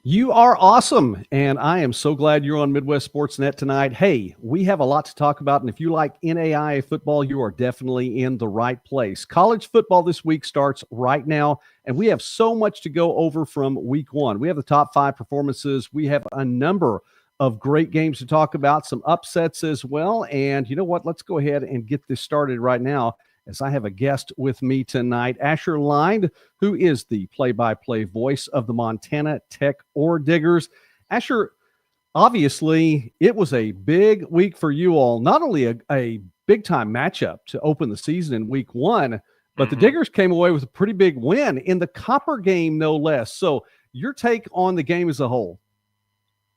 You are awesome, and I am so glad you're on Midwest Sportsnet tonight. Hey, we have a lot to talk about, and if you like NAIA football, you are definitely in the right place. College football this week starts right now, and we have so much to go over from week one. We have the top 5 performances. We have a number of great games to talk about, some upsets as well, and you know what? Let's go ahead and get this started right now as I have a guest with me tonight, Asher Lynde, who is the play-by-play voice of the Montana Tech Orediggers. Asher, obviously, it was a big week for you all. Not only a big-time matchup to open the season in week one, but the Diggers came away with a pretty big win in the Copper game, no less. So your take on the game as a whole?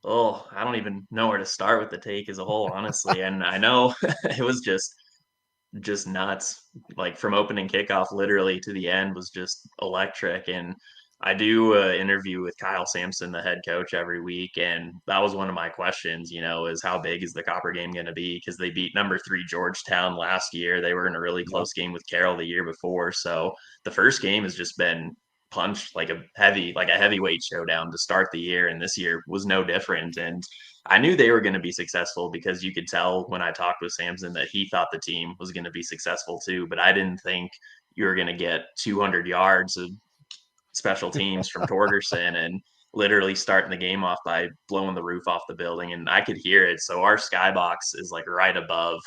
Oh, I don't even know where to start with the take as a whole, honestly. And I know it was just nuts. Like from opening kickoff literally to the end was just electric. And I do an interview with Kyle Sampson, the head coach, every week, and that was one of my questions. Is how big is the Copper game going to be? Because they beat number 3 Georgetown last year. They were in a really Yep. close game with Carroll the year before. So the first game has just been punched like a heavyweight showdown to start the year, and this year was no different. And I knew they were going to be successful because you could tell when I talked with Samson that he thought the team was going to be successful too. But I didn't think you were going to get 200 yards of special teams from Torgerson and literally starting the game off by blowing the roof off the building. And I could hear it. So our skybox is like right above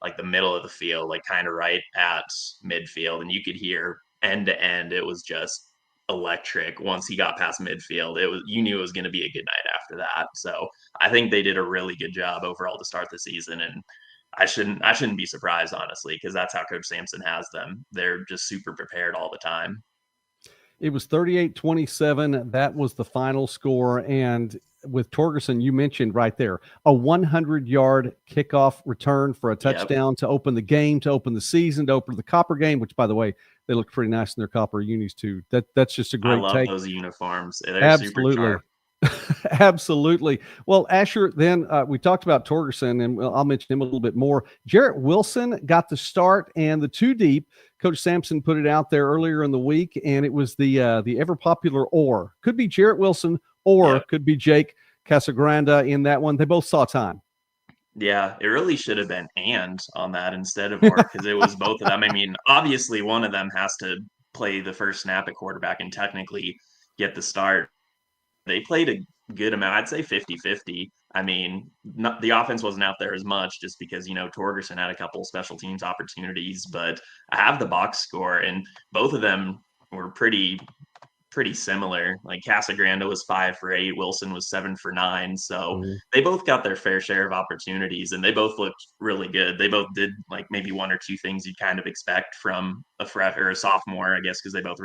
like the middle of the field, like kind of right at midfield. And you could hear end to end. It was just electric once he got past midfield. You knew it was going to be a good night after that. So I think they did a really good job overall to start the season. And I shouldn't be surprised, honestly, because that's how Coach Sampson has them. They're just super prepared all the time. It was 38-27. That was the final score. And with Torgerson, you mentioned right there, a 100-yard kickoff return for a Yep. touchdown to open the game, to open the season, to open the Copper game, which, by the way, they look pretty nice in their Copper unis, too. That's just a I great love take. those uniforms. They're super Absolutely. sharp. Absolutely. Well, Asher, then we talked about Torgerson, and I'll mention him a little bit more. Jarrett Wilson got the start and the two deep. Coach Sampson put it out there earlier in the week, and it was the ever popular or. Could be Jarrett Wilson or Yep. could be Jake Casagranda in that one. They both saw time. Yeah, it really should have been and on that instead of or because it was both of them. I mean, obviously one of them has to play the first snap at quarterback and technically get the start. They played a good amount. I'd say 50-50. I mean, the offense wasn't out there as much just because, Torgerson had a couple special teams opportunities, but I have the box score and both of them were pretty similar. Like Casagrande was 5 for 8, Wilson was 7 for 9. So Mhm. they both got their fair share of opportunities, and they both looked really good. They both did like maybe one or two things you'd kind of expect from a fret or a sophomore, I guess, because they both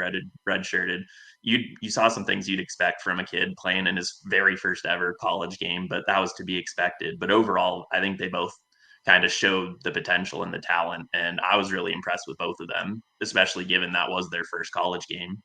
redshirted. You saw some things you'd expect from a kid playing in his very first ever college game, but that was to be expected. But overall, I think they both kind of showed the potential and the talent, and I was really impressed with both of them, especially given that was their first college game.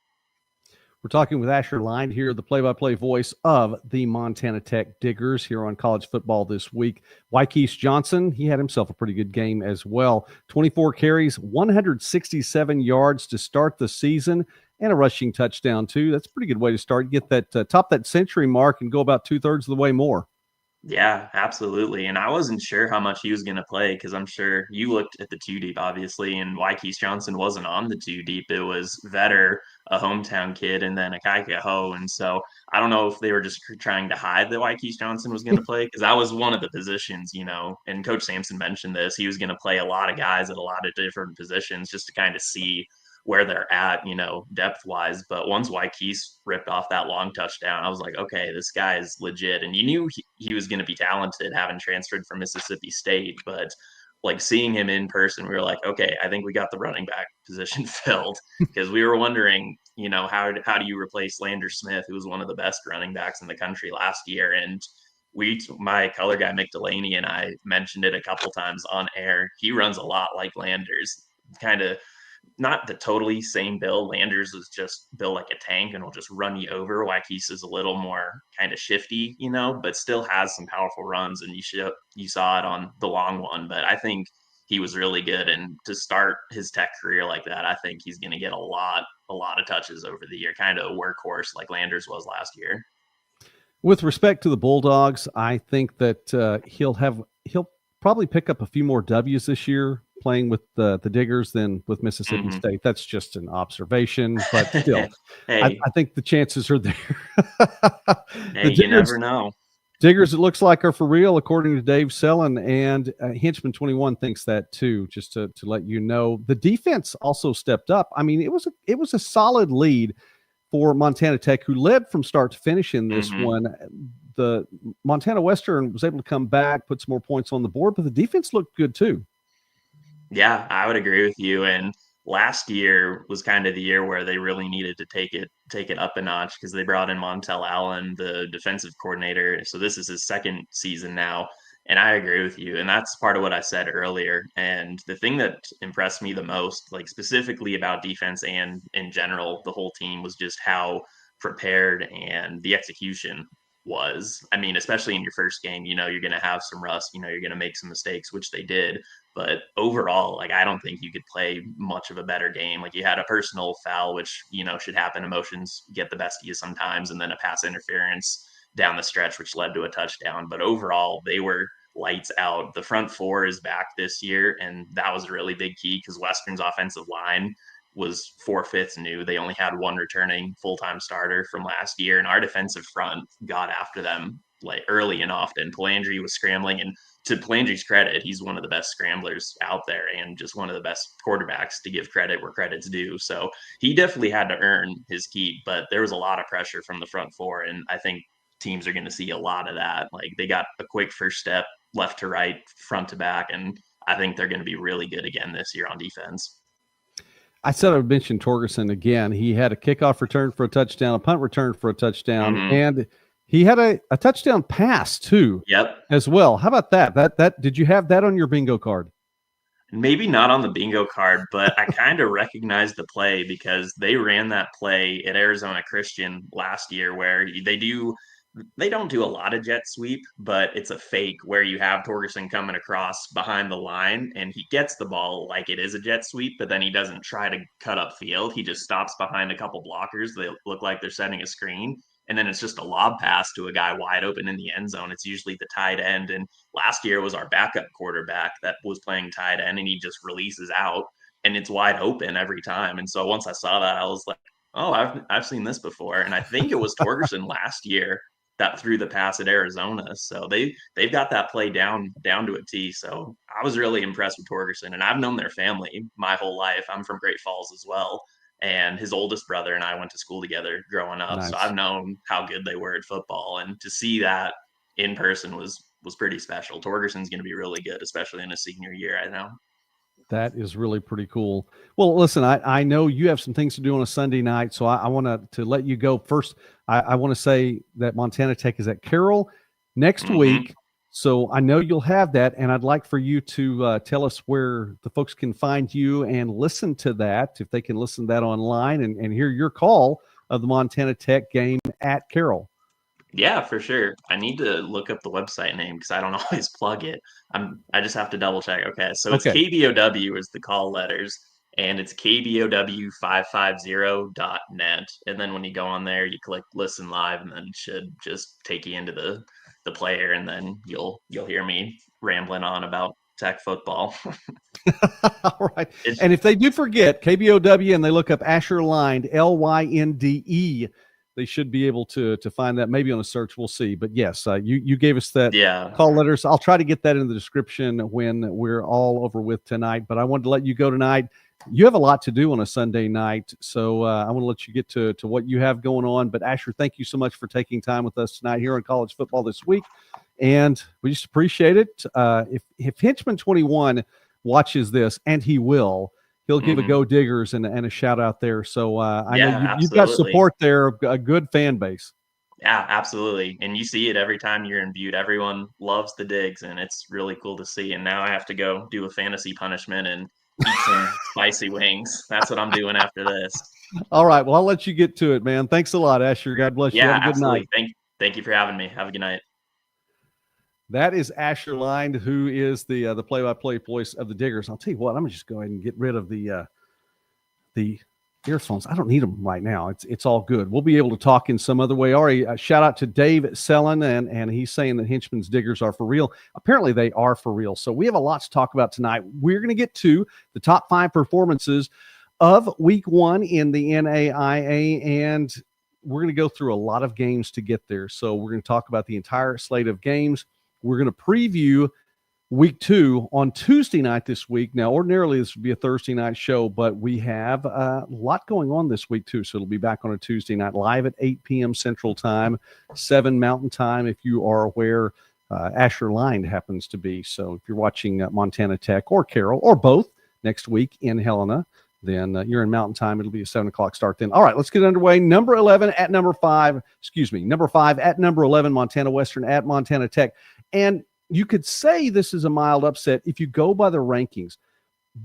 We're talking with Asher Lynde here, the play-by-play voice of the Montana Tech Diggers here on college football this week. Wykeese Johnson, he had himself a pretty good game as well. 24 carries, 167 yards to start the season, and a rushing touchdown too. That's a pretty good way to start. Get that top that century mark and go about 2/3 of the way more. Yeah, absolutely. And I wasn't sure how much he was going to play because I'm sure you looked at the two deep, obviously, and Wykeese Johnson wasn't on the two deep. It was Vetter, a hometown kid, and then Akaika Ho. And so I don't know if they were just trying to hide that Wykeese Johnson was going to play because that was one of the positions, and Coach Sampson mentioned this. He was going to play a lot of guys at a lot of different positions just to kind of see where they're at, depth wise. But once Wykeese ripped off that long touchdown, I was like, okay, this guy is legit. And you knew he was going to be talented having transferred from Mississippi State. But like seeing him in person, we were like, okay, I think we got the running back position filled because we were wondering, how do you replace Lander Smith, who was one of the best running backs in the country last year? And my color guy Mick Delaney and I mentioned it a couple times on air. He runs a lot like Landers, kind of not the totally same build. Landers is just built like a tank and will just run you over. Wykeese is a little more kind of shifty, but still has some powerful runs. And you saw it on the long one. But I think he was really good. And to start his Tech career like that, I think he's going to get a lot of touches over the year, kind of a workhorse like Landers was last year. With respect to the Bulldogs, I think that he'll probably pick up a few more W's this year playing with the Diggers than with Mississippi Mhm. State. That's just an observation, but still, Hey, I think the chances are there. hey, The you never Diggers, know. Diggers, it looks like, are for real, according to Dave Sellen, and Henchman21 thinks that too. Just to let you know, the defense also stepped up. I mean, it was a solid lead for Montana Tech, who led from start to finish in this Mhm. one. The Montana Western was able to come back, put some more points on the board, but the defense looked good too. Yeah, I would agree with you. And last year was kind of the year where they really needed to take it up a notch because they brought in Montel Allen, the defensive coordinator. So this is his second season now. And I agree with you. And that's part of what I said earlier. And the thing that impressed me the most, like specifically about defense and in general, the whole team was just how prepared and the execution was. I mean, especially in your first game, you're going to have some rust, you're going to make some mistakes, which they did. But overall, like I don't think you could play much of a better game. Like you had a personal foul, which should happen. Emotions get the best of you sometimes, and then a pass interference down the stretch, which led to a touchdown. But overall, they were lights out. The front four is back this year, and that was a really big key because Western's offensive line was 4/5 new. They only had one returning full-time starter from last year, and our defensive front got after them like early and often. Palandri was scrambling, and to Palandri's credit, he's one of the best scramblers out there and just one of the best quarterbacks to give credit where credit's due. So he definitely had to earn his keep, but there was a lot of pressure from the front four. And I think teams are going to see a lot of that. Like they got a quick first step left to right, front to back. And I think they're going to be really good again this year on defense. I said I would mention Torgerson again. He had a kickoff return for a touchdown, a punt return for a touchdown, Mm-hmm. and he had a touchdown pass too, Yep. as well. How about that? That did you have that on your bingo card? Maybe not on the bingo card, but I kind of recognized the play because they ran that play at Arizona Christian last year where they don't do a lot of jet sweep, but it's a fake where you have Torgerson coming across behind the line and he gets the ball like it is a jet sweep, but then he doesn't try to cut up field. He just stops behind a couple blockers. They look like they're setting a screen. And then it's just a lob pass to a guy wide open in the end zone. It's usually the tight end. And last year was our backup quarterback that was playing tight end and he just releases out and it's wide open every time. And so once I saw that, I was like, oh, I've seen this before. And I think it was Torgerson last year that threw the pass at Arizona. So they've got that play down to a T. So I was really impressed with Torgerson, and I've known their family my whole life. I'm from Great Falls as well, and his oldest brother and I went to school together growing up. So Nice. I've known how good they were at football, and to see that in person was pretty special. Torgerson's going to be really good, especially in his senior year. I know. That is really pretty cool. Well, listen, I know you have some things to do on a Sunday night, so I want to let you go. First, I want to say that Montana Tech is at Carroll next Mm-hmm. week, so I know you'll have that, and I'd like for you to tell us where the folks can find you and listen to that, if they can listen to that online and hear your call of the Montana Tech game at Carroll. Yeah, for sure. I need to look up the website name because I don't always plug it. I just have to double check. Okay, so it's Okay. KBOW is the call letters, and it's KBOW550.net. And then when you go on there, you click listen live, and then it should just take you into the player, and then you'll hear me rambling on about Tech football. All right. It's And if they do forget KBOW and they look up Asher Lynde, Lynde, they should be able to find that maybe on a search. We'll see. But yes, you gave us that yeah. call letters. I'll try to get that in the description when we're all over with tonight. But I wanted to let you go tonight. You have a lot to do on a Sunday night, so I want to let you get to what you have going on. But Asher, thank you so much for taking time with us tonight here on College Football This Week, and we just appreciate it. If Henchman 21 watches this, and he will, he'll give a Go Diggers and a shout out there. So I know Yeah, you've got absolutely. support there, a good fan base. Yeah, absolutely. And you see it every time you're in Butte. Everyone loves the digs, and it's really cool to see. And now I have to go do a fantasy punishment and eat some spicy wings. That's what I'm doing after this. All right. Well, I'll let you get to it, man. Thanks a lot, Asher. God bless you. Yeah, Have a good night. absolutely. Thank you for having me. Have a good night. That is Asher Lynde, who is the play-by-play voice of the Diggers. I'll tell you what, I'm going to just go ahead and get rid of the earphones. I don't need them right now. It's all good. We'll be able to talk in some other way. Ari, shout out to Dave Sellen, and he's saying that Henchman's Diggers are for real. Apparently they are for real. So we have a lot to talk about tonight. We're going to get to the top 5 performances of week 1 in the NAIA, and we're going to go through a lot of games to get there. So we're going to talk about the entire slate of games. We're going to preview week 2 on Tuesday night this week. Now, ordinarily this would be a Thursday night show, but we have a lot going on this week too. So it'll be back on a Tuesday night live at 8 p.m. Central Time, 7 Mountain Time, if you are where Asher Lynde happens to be. So if you're watching Montana Tech or Carroll or both next week in Helena, then you're in Mountain Time. It'll be a 7 o'clock start then. All right, let's get underway. Number 5 at number 11, Montana Western at Montana Tech. And you could say this is a mild upset if you go by the rankings,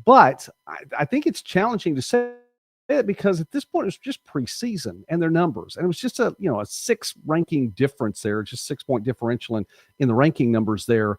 but I think it's challenging to say it because at this point it's just preseason and their numbers, and it was just a 6 ranking difference there, just 6-point differential in the ranking numbers there.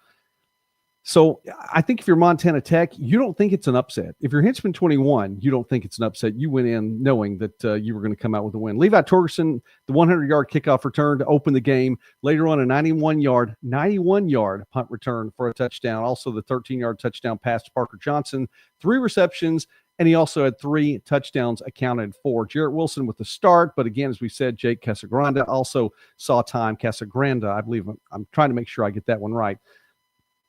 So I think if you're Montana Tech, you don't think it's an upset. If you're Henchman 21, you don't think it's an upset. You went in knowing that you were going to come out with a win. Levi Torgerson, the 100-yard kickoff return to open the game. Later on, a 91-yard punt return for a touchdown. Also, the 13-yard touchdown pass to Parker Johnson. 3 receptions, and he also had 3 touchdowns accounted for. Jarrett Wilson with the start, but again, as we said, Jake Casagranda also saw time. Casagranda, I believe. I'm trying to make sure I get that one right.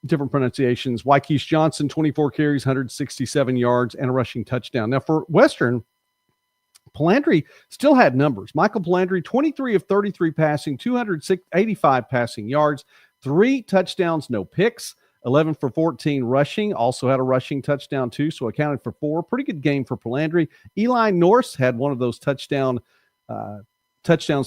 Different pronunciations. Wykees Johnson, 24 carries, 167 yards, and a rushing touchdown. Now, for Western, Palandri still had numbers. Michael Palandri, 23 of 33 passing, 285 passing yards, 3 touchdowns, no picks, 11 for 14 rushing. Also had a rushing touchdown, too, so accounted for 4. Pretty good game for Palandri. Eli Norse had one of those touchdowns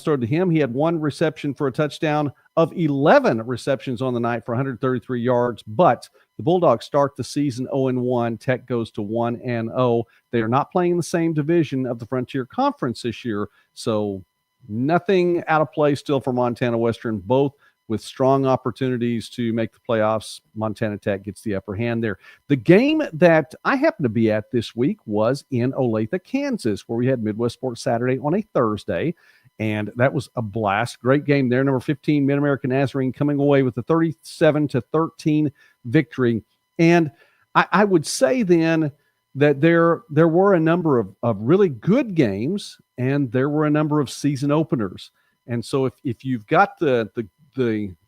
thrown to him. He had 1 reception for a touchdown of 11 receptions on the night for 133 yards. But the Bulldogs start the season 0-1. Tech goes to 1-0. They are not playing in the same division of the Frontier Conference this year. So nothing out of place still for Montana Western, both with strong opportunities to make the playoffs. Montana Tech gets the upper hand there. The game that I happened to be at this week was in Olathe, Kansas, where we had Midwest Sports Saturday on a Thursday. And that was a blast. Great game there. Number 15, Mid-American Nazarene coming away with a 37-13 victory. And I would say then that there were a number of really good games, and there were a number of season openers. And so if you've got the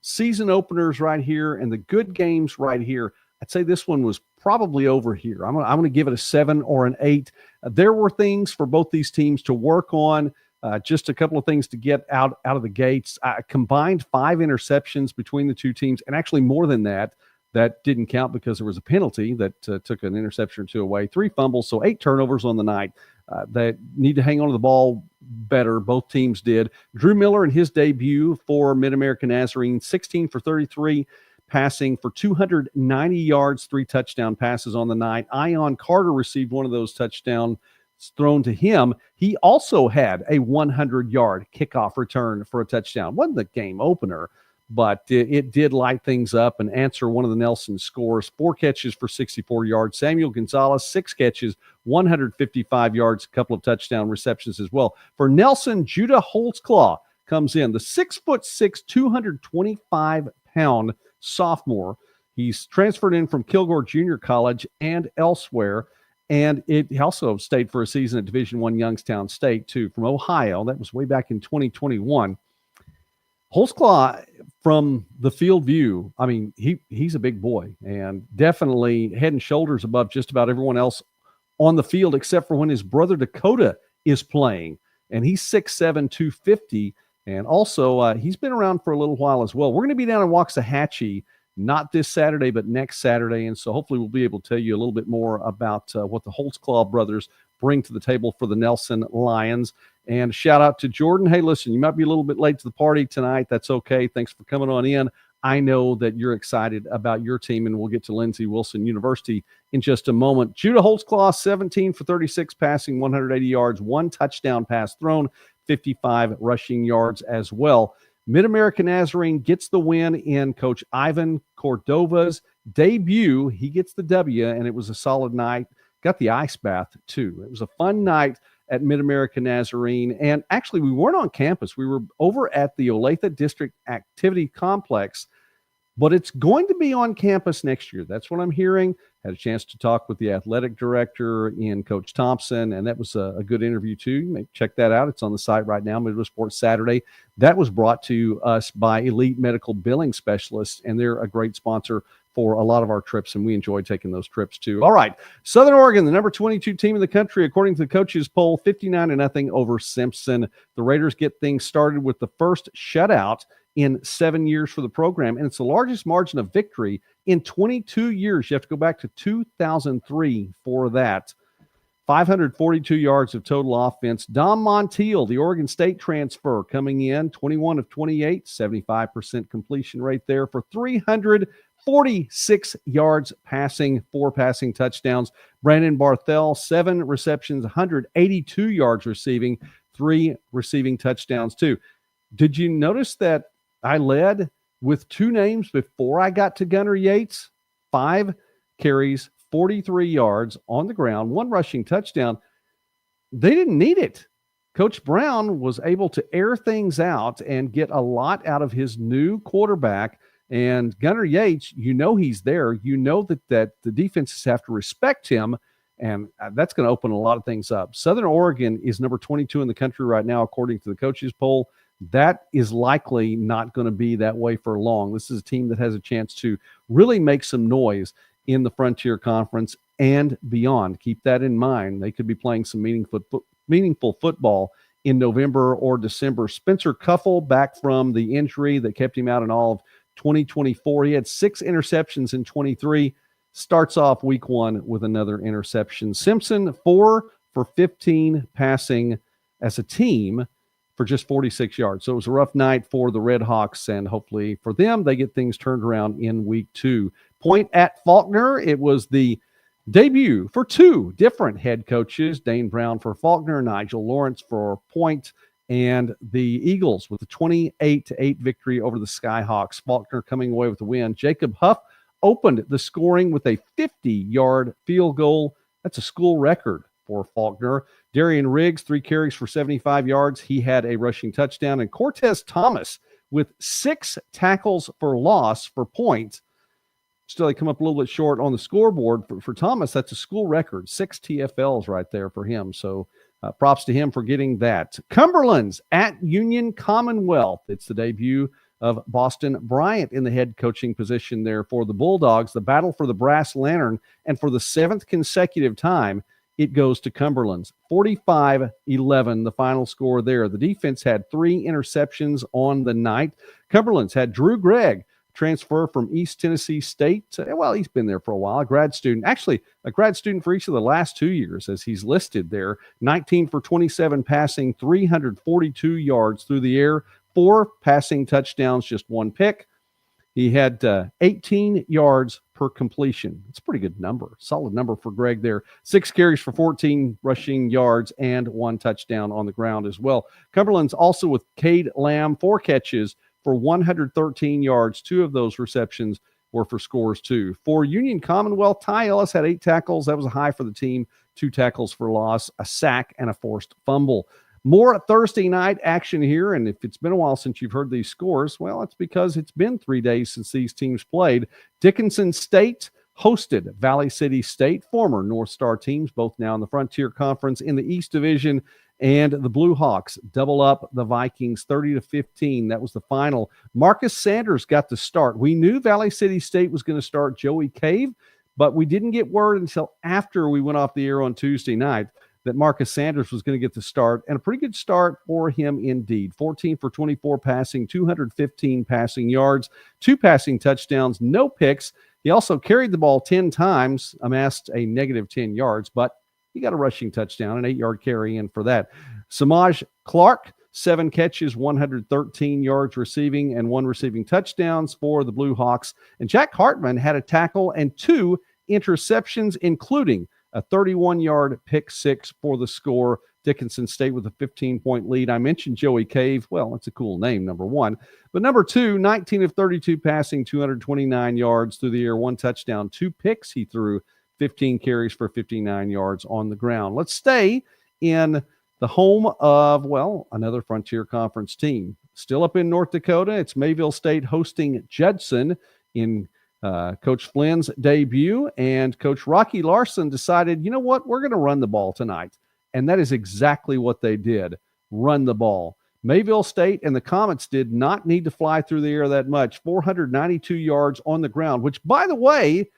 season openers right here and the good games right here, I'd say this one was probably over here. I'm going to give it a 7 or an 8. There were things for both these teams to work on. Just a couple of things to get out of the gates. Combined 5 interceptions between the two teams, and actually more than that. That didn't count because there was a penalty that took an interception or 2 away. 3 fumbles, so 8 turnovers on the night. That need to hang on to the ball better. Both teams did. Drew Miller in his debut for Mid-American Nazarene, 16 for 33, passing for 290 yards, 3 touchdown passes on the night. Ion Carter received one of those touchdowns thrown to him. He also had a 100-yard kickoff return for a touchdown. Wasn't the game opener, but it did light things up and answer one of the Nelson scores. 4 catches for 64 yards. Samuel Gonzalez, 6 catches, 155 yards, a couple of touchdown receptions as well. For Nelson, Judah Holtzclaw comes in, the 6'6", 225-pound sophomore. He's transferred in from Kilgore Junior College and elsewhere. And it also stayed for a season at Division I Youngstown State, too, from Ohio. That was way back in 2021. Holtzclaw, from the field view, I mean, he's a big boy and definitely head and shoulders above just about everyone else on the field, except for when his brother Dakota is playing. And he's 6'7", 250. And also, he's been around for a little while as well. We're going to be down in Waxahachie, not this Saturday, but next Saturday. And so hopefully we'll be able to tell you a little bit more about what the Holtzclaw brothers bring to the table for the Nelson Lions. And shout out to Jordan. Hey, listen, you might be a little bit late to the party tonight. That's okay. Thanks for coming on in. I know that you're excited about your team, and we'll get to Lindsey Wilson University in just a moment. Judah Holtzclaw, 17 for 36 passing, 180 yards, 1 touchdown pass thrown, 55 rushing yards as well. Mid-American Nazarene gets the win in Coach Ivan Cordova's debut. He gets the W, and it was a solid night. Got the ice bath, too. It was a fun night at Mid-America Nazarene. And actually, we weren't on campus. We were over at the Olathe District Activity Complex, but it's going to be on campus next year. That's what I'm hearing. Had a chance to talk with the athletic director in Coach Thompson, and that was a good interview too. You may check that out. It's on the site right now, Midwest Sports Saturday. That was brought to us by Elite Medical Billing Specialists, and they're a great sponsor for a lot of our trips, and we enjoy taking those trips too. All right, Southern Oregon, the number 22 team in the country, according to the coaches poll, 59-0 over Simpson. The Raiders get things started with the first shutout in 7 years for the program, and it's the largest margin of victory in 22 years. You have to go back to 2003 for that. 542 yards of total offense. Dom Montiel, the Oregon State transfer, coming in 21 of 28, 75% completion rate there for 346 yards passing, 4 passing touchdowns. Brandon Barthel, 7 receptions, 182 yards receiving, 3 receiving touchdowns too. Did you notice that I led with 2 names before I got to Gunnar Yates? 5 carries, 43 yards on the ground, 1 rushing touchdown. They didn't need it. Coach Brown was able to air things out and get a lot out of his new quarterback. And Gunnar Yates, you know he's there. You know that the defenses have to respect him, and that's going to open a lot of things up. Southern Oregon is number 22 in the country right now, according to the coaches poll. That is likely not going to be that way for long. This is a team that has a chance to really make some noise in the Frontier Conference and beyond. Keep that in mind. They could be playing some meaningful football in November or December. Spencer Cuffle, back from the injury that kept him out in all of 2024. He had 6 interceptions in 23. Starts off week 1 with another interception. Simpson, 4 for 15 passing as a team for just 46 yards. So it was a rough night for the Red Hawks, and hopefully for them, they get things turned around in week 2. Point at Faulkner, it was the debut for 2 different head coaches, Dane Brown for Faulkner, Nigel Lawrence for Point, and the Eagles with a 28-8 victory over the Skyhawks. Faulkner coming away with the win. Jacob Huff opened the scoring with a 50-yard field goal. That's a school record for Faulkner. Darian Riggs, 3 carries for 75 yards. He had a rushing touchdown. And Cortez Thomas with 6 tackles for loss for Point. Still, they come up a little bit short on the scoreboard. For Thomas, that's a school record. 6 TFLs right there for him. So props to him for getting that. Cumberland's at Union Commonwealth. It's the debut of Boston Bryant in the head coaching position there for the Bulldogs. The battle for the brass lantern. And for the 7th consecutive time, it goes to Cumberland's. 45-11, the final score there. The defense had 3 interceptions on the night. Cumberland's had Drew Gregg, transfer from East Tennessee State. Well, he's been there for a while, a grad student. Actually, a grad student for each of the last 2 years, as he's listed there. 19 for 27 passing, 342 yards through the air, 4 passing touchdowns, just 1 pick. He had 18 yards per completion. It's a pretty good number. Solid number for Greg there. 6 carries for 14 rushing yards and 1 touchdown on the ground as well. Cumberland's also with Cade Lamb, 4 catches for 113 yards. 2 of those receptions were for scores too. For Union Commonwealth, Ty Ellis had 8 tackles. That was a high for the team. 2 tackles for loss, a sack, and a forced fumble. More Thursday night action here, and if it's been a while since you've heard these scores, well, it's because it's been 3 days since these teams played. Dickinson State hosted Valley City State, former North Star teams, both now in the Frontier Conference in the East Division, and the Blue Hawks double up the Vikings 30-15. That was the final. Marcus Sanders got the start. We knew Valley City State was going to start Joey Cave, but we didn't get word until after we went off the air on Tuesday night that Marcus Sanders was going to get the start, and a pretty good start for him indeed. 14 for 24 passing, 215 passing yards, 2 passing touchdowns, no picks. He also carried the ball 10 times, amassed a negative 10 yards, but he got a rushing touchdown, an 8-yard carry in for that. Samaj Clark, 7 catches, 113 yards receiving, and 1 receiving touchdowns for the Blue Hawks. And Jack Hartman had a tackle and 2 interceptions, including a 31-yard pick 6 for the score. Dickinson State with a 15-point lead. I mentioned Joey Cave. Well, it's a cool name, number 1. But number 2, 19 of 32 passing, 229 yards through the air, 1 touchdown, 2 picks he threw, 15 carries for 59 yards on the ground. Let's stay in the home of, well, another Frontier Conference team. Still up in North Dakota, it's Mayville State hosting Judson in Coach Flynn's debut, and Coach Rocky Larson decided, you know what, we're going to run the ball tonight. And that is exactly what they did, run the ball. Mayville State and the Comets did not need to fly through the air that much, 492 yards on the ground, which, by the way,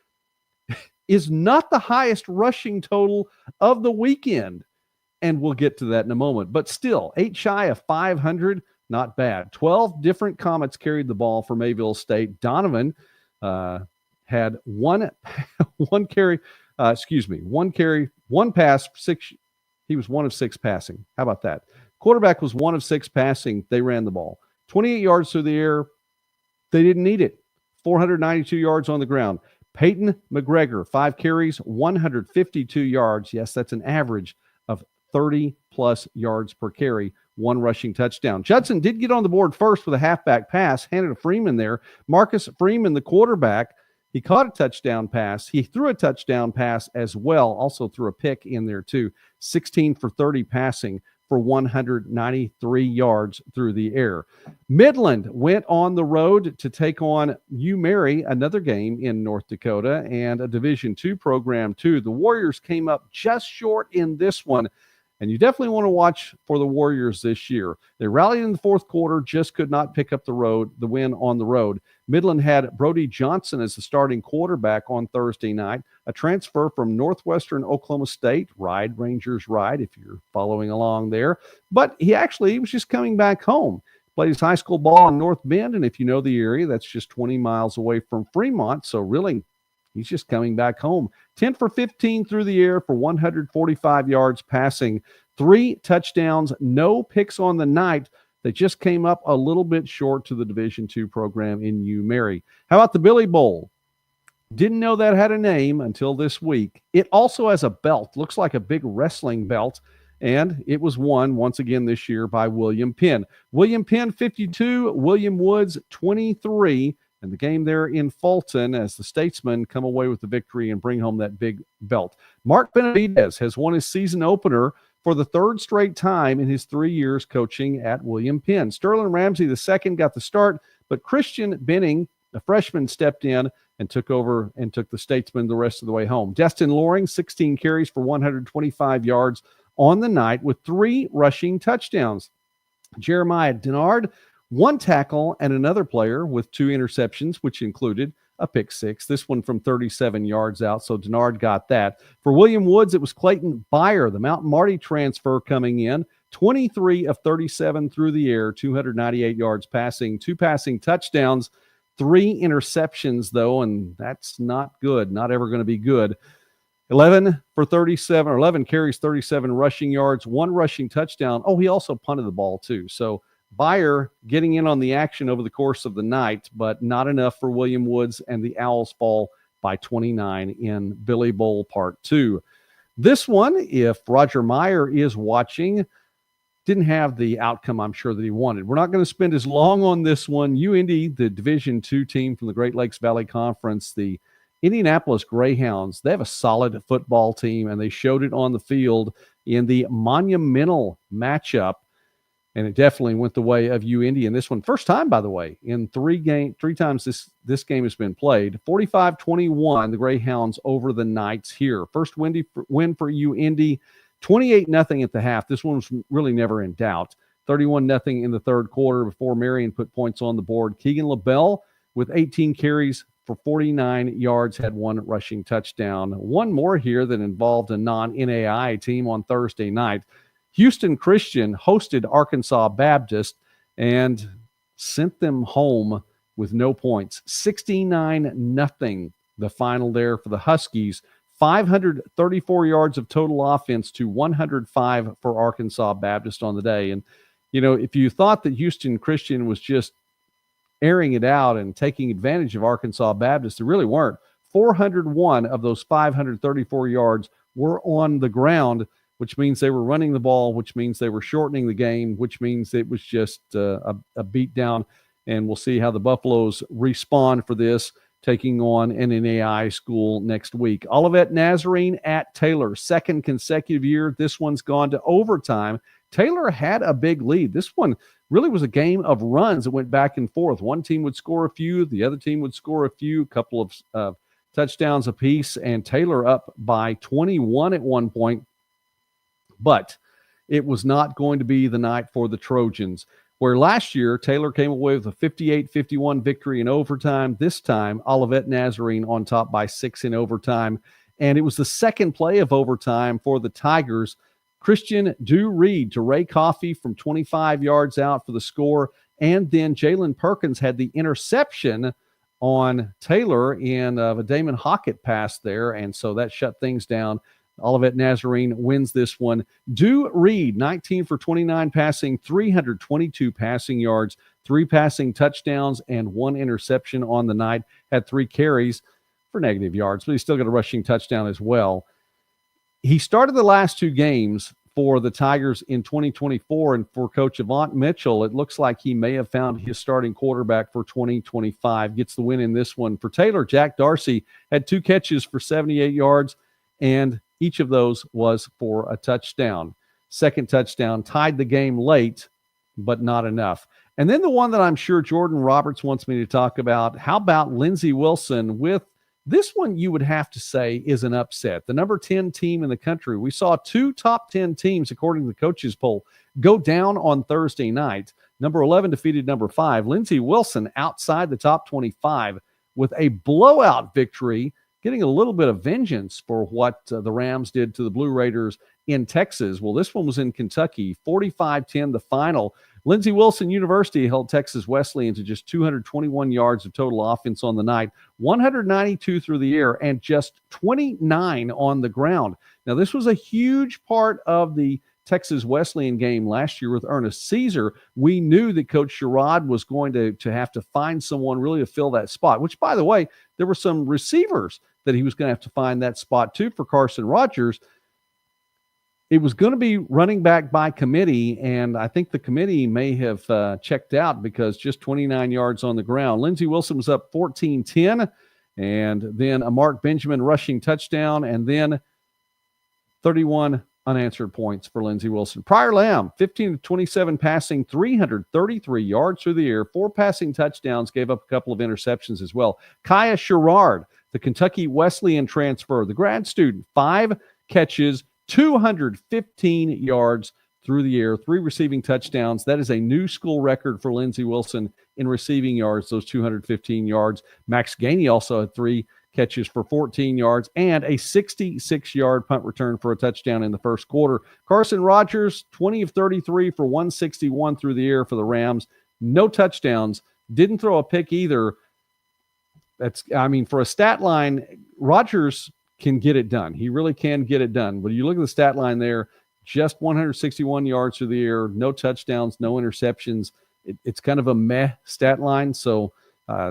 is not the highest rushing total of the weekend. And we'll get to that in a moment. But still, 8 shy of 500, not bad. 12 different Comets carried the ball for Mayville State. Donovan had one carry, one pass, 6. He was 1 of 6 passing. How about that? Quarterback was 1 of 6 passing. They ran the ball. 28 yards through the air. They didn't need it. 492 yards on the ground. Peyton McGregor, 5 carries, 152 yards. Yes, that's an average of 30-plus yards per carry, 1 rushing touchdown. Judson did get on the board first with a halfback pass, handed to Freeman there. Marcus Freeman, the quarterback, he caught a touchdown pass. He threw a touchdown pass as well, also threw a pick in there too. 16 for 30 passing for 193 yards through the air. Midland went on the road to take on UMary, another game in North Dakota, and a Division II program too. The Warriors came up just short in this one, and you definitely want to watch for the Warriors this year. They rallied in the fourth quarter, just could not pick up the win on the road. Midland had Brody Johnson as the starting quarterback on Thursday night, a transfer from Northwestern Oklahoma State. Ride, Rangers ride, if you're following along there. But he was just coming back home. Played his high school ball in North Bend, and if you know the area, that's just 20 miles away from Fremont. So really, he's just coming back home. 10 for 15 through the air for 145 yards passing. 3 touchdowns, no picks on the night. They just came up a little bit short to the Division II program in UMary. How about the Billy Bowl? Didn't know that had a name until this week. It also has a belt. Looks like a big wrestling belt. And it was won once again this year by William Penn. William Penn, 52. William Woods, 23. And the game there in Fulton as the Statesmen come away with the victory and bring home that big belt. Mark Benavidez has won his season opener for the 3rd straight time in his 3 years coaching at William Penn. Sterling Ramsey II got the start, but Christian Benning, a freshman, stepped in and took over and took the Statesmen the rest of the way home. Destin Loring, 16 carries for 125 yards on the night with 3 rushing touchdowns. Jeremiah Denard, 1 tackle and another player with 2 interceptions, which included a pick 6. This one from 37 yards out, so Denard got that. For William Woods, it was Clayton Byer, the Mount Marty transfer, coming in. 23 of 37 through the air, 298 yards passing, 2 passing touchdowns, 3 interceptions, though, and that's not good, not ever going to be good. 11 carries, 37 rushing yards, 1 rushing touchdown. Oh, he also punted the ball, too. So Byer getting in on the action over the course of the night, but not enough for William Woods, and the Owls fall by 29 in Billy Bowl Part 2. This one, if Roger Meyer is watching, didn't have the outcome I'm sure that he wanted. We're not going to spend as long on this one. UIndy, the Division II team from the Great Lakes Valley Conference, the Indianapolis Greyhounds, they have a solid football team, and they showed it on the field in the monumental matchup. And it definitely went the way of UIndy in this one. First time, by the way, in 3 times this game has been played. 45-21, the Greyhounds over the Knights here. First win for UIndy, 28-0 at the half. This one was really never in doubt. 31-0 in the third quarter before Marion put points on the board. Keegan LaBelle with 18 carries for 49 yards, had 1 rushing touchdown. One more here that involved a non-NAIA team on Thursday night. Houston Christian hosted Arkansas Baptist and sent them home with no points. 69-0, the final there for the Huskies. 534 yards of total offense to 105 for Arkansas Baptist on the day. And, you know, if you thought that Houston Christian was just airing it out and taking advantage of Arkansas Baptist, they really weren't. 401 of those 534 yards were on the ground, which means they were running the ball, which means they were shortening the game, which means it was just a beatdown. And we'll see how the Buffaloes respond for this, taking on an NAIA school next week. Olivet Nazarene at Taylor, 2nd consecutive year. This one's gone to overtime. Taylor had a big lead. This one really was a game of runs that went back and forth. One team would score a few, the other team would score a few, couple of touchdowns apiece, and Taylor up by 21 at one point. But it was not going to be the night for the Trojans, where last year Taylor came away with a 58-51 victory in overtime. This time, Olivet Nazarene on top by 6 in overtime. And it was the second play of overtime for the Tigers. Christian Dew Reed to Ray Coffey from 25 yards out for the score. And then Jalen Perkins had the interception on Taylor in a Damon Hockett pass there. And so that shut things down. Olivet Nazarene wins this one. Dew Reed, 19 for 29 passing, 322 passing yards, 3 passing touchdowns, and 1 interception on the night. Had 3 carries for negative yards, but he still got a rushing touchdown as well. He started the last 2 games for the Tigers in 2024, and for Coach Avant Mitchell, it looks like he may have found his starting quarterback for 2025. Gets the win in this one. For Taylor, Jack Darcy had 2 catches for 78 yards, and each of those was for a touchdown. Second touchdown tied the game late, but not enough. And then the one that I'm sure Jordan Roberts wants me to talk about, how about Lindsey Wilson with this one you would have to say is an upset. The number 10 team in the country. We saw 2 top 10 teams, according to the coaches poll, go down on Thursday night. Number 11 defeated number 5. Lindsey Wilson outside the top 25 with a blowout victory, getting a little bit of vengeance for what the Rams did to the Blue Raiders in Texas. Well, this one was in Kentucky, 45-10 the final. Lindsey Wilson University held Texas Wesleyan to just 221 yards of total offense on the night, 192 through the air, and just 29 on the ground. Now, this was a huge part of the Texas Wesleyan game last year with Ernest Caesar. We knew that Coach Sherrod was going to have to find someone really to fill that spot, which, by the way, there were some receivers that he was going to have to find that spot too for Carson Rogers. It was going to be running back by committee, and I think the committee may have checked out because just 29 yards on the ground. Lindsey Wilson was up 14-10, and then a Mark Benjamin rushing touchdown, and then 31 unanswered points for Lindsey Wilson. Pryor Lamb, 15-27 passing, 333 yards through the air, 4 passing touchdowns, gave up a couple of interceptions as well. Kaya Sherrard, the Kentucky Wesleyan transfer, the grad student, 5 catches, 215 yards through the air, 3 receiving touchdowns. That is a new school record for Lindsey Wilson in receiving yards, those 215 yards. Max Gainey also had 3 catches for 14 yards and a 66-yard punt return for a touchdown in the first quarter. Carson Rogers, 20 of 33 for 161 through the air for the Rams. No touchdowns. Didn't throw a pick either. For a stat line, Rogers can get it done. He really can get it done. But you look at the stat line there, just 161 yards through the air, no touchdowns, no interceptions. It's kind of a meh stat line. So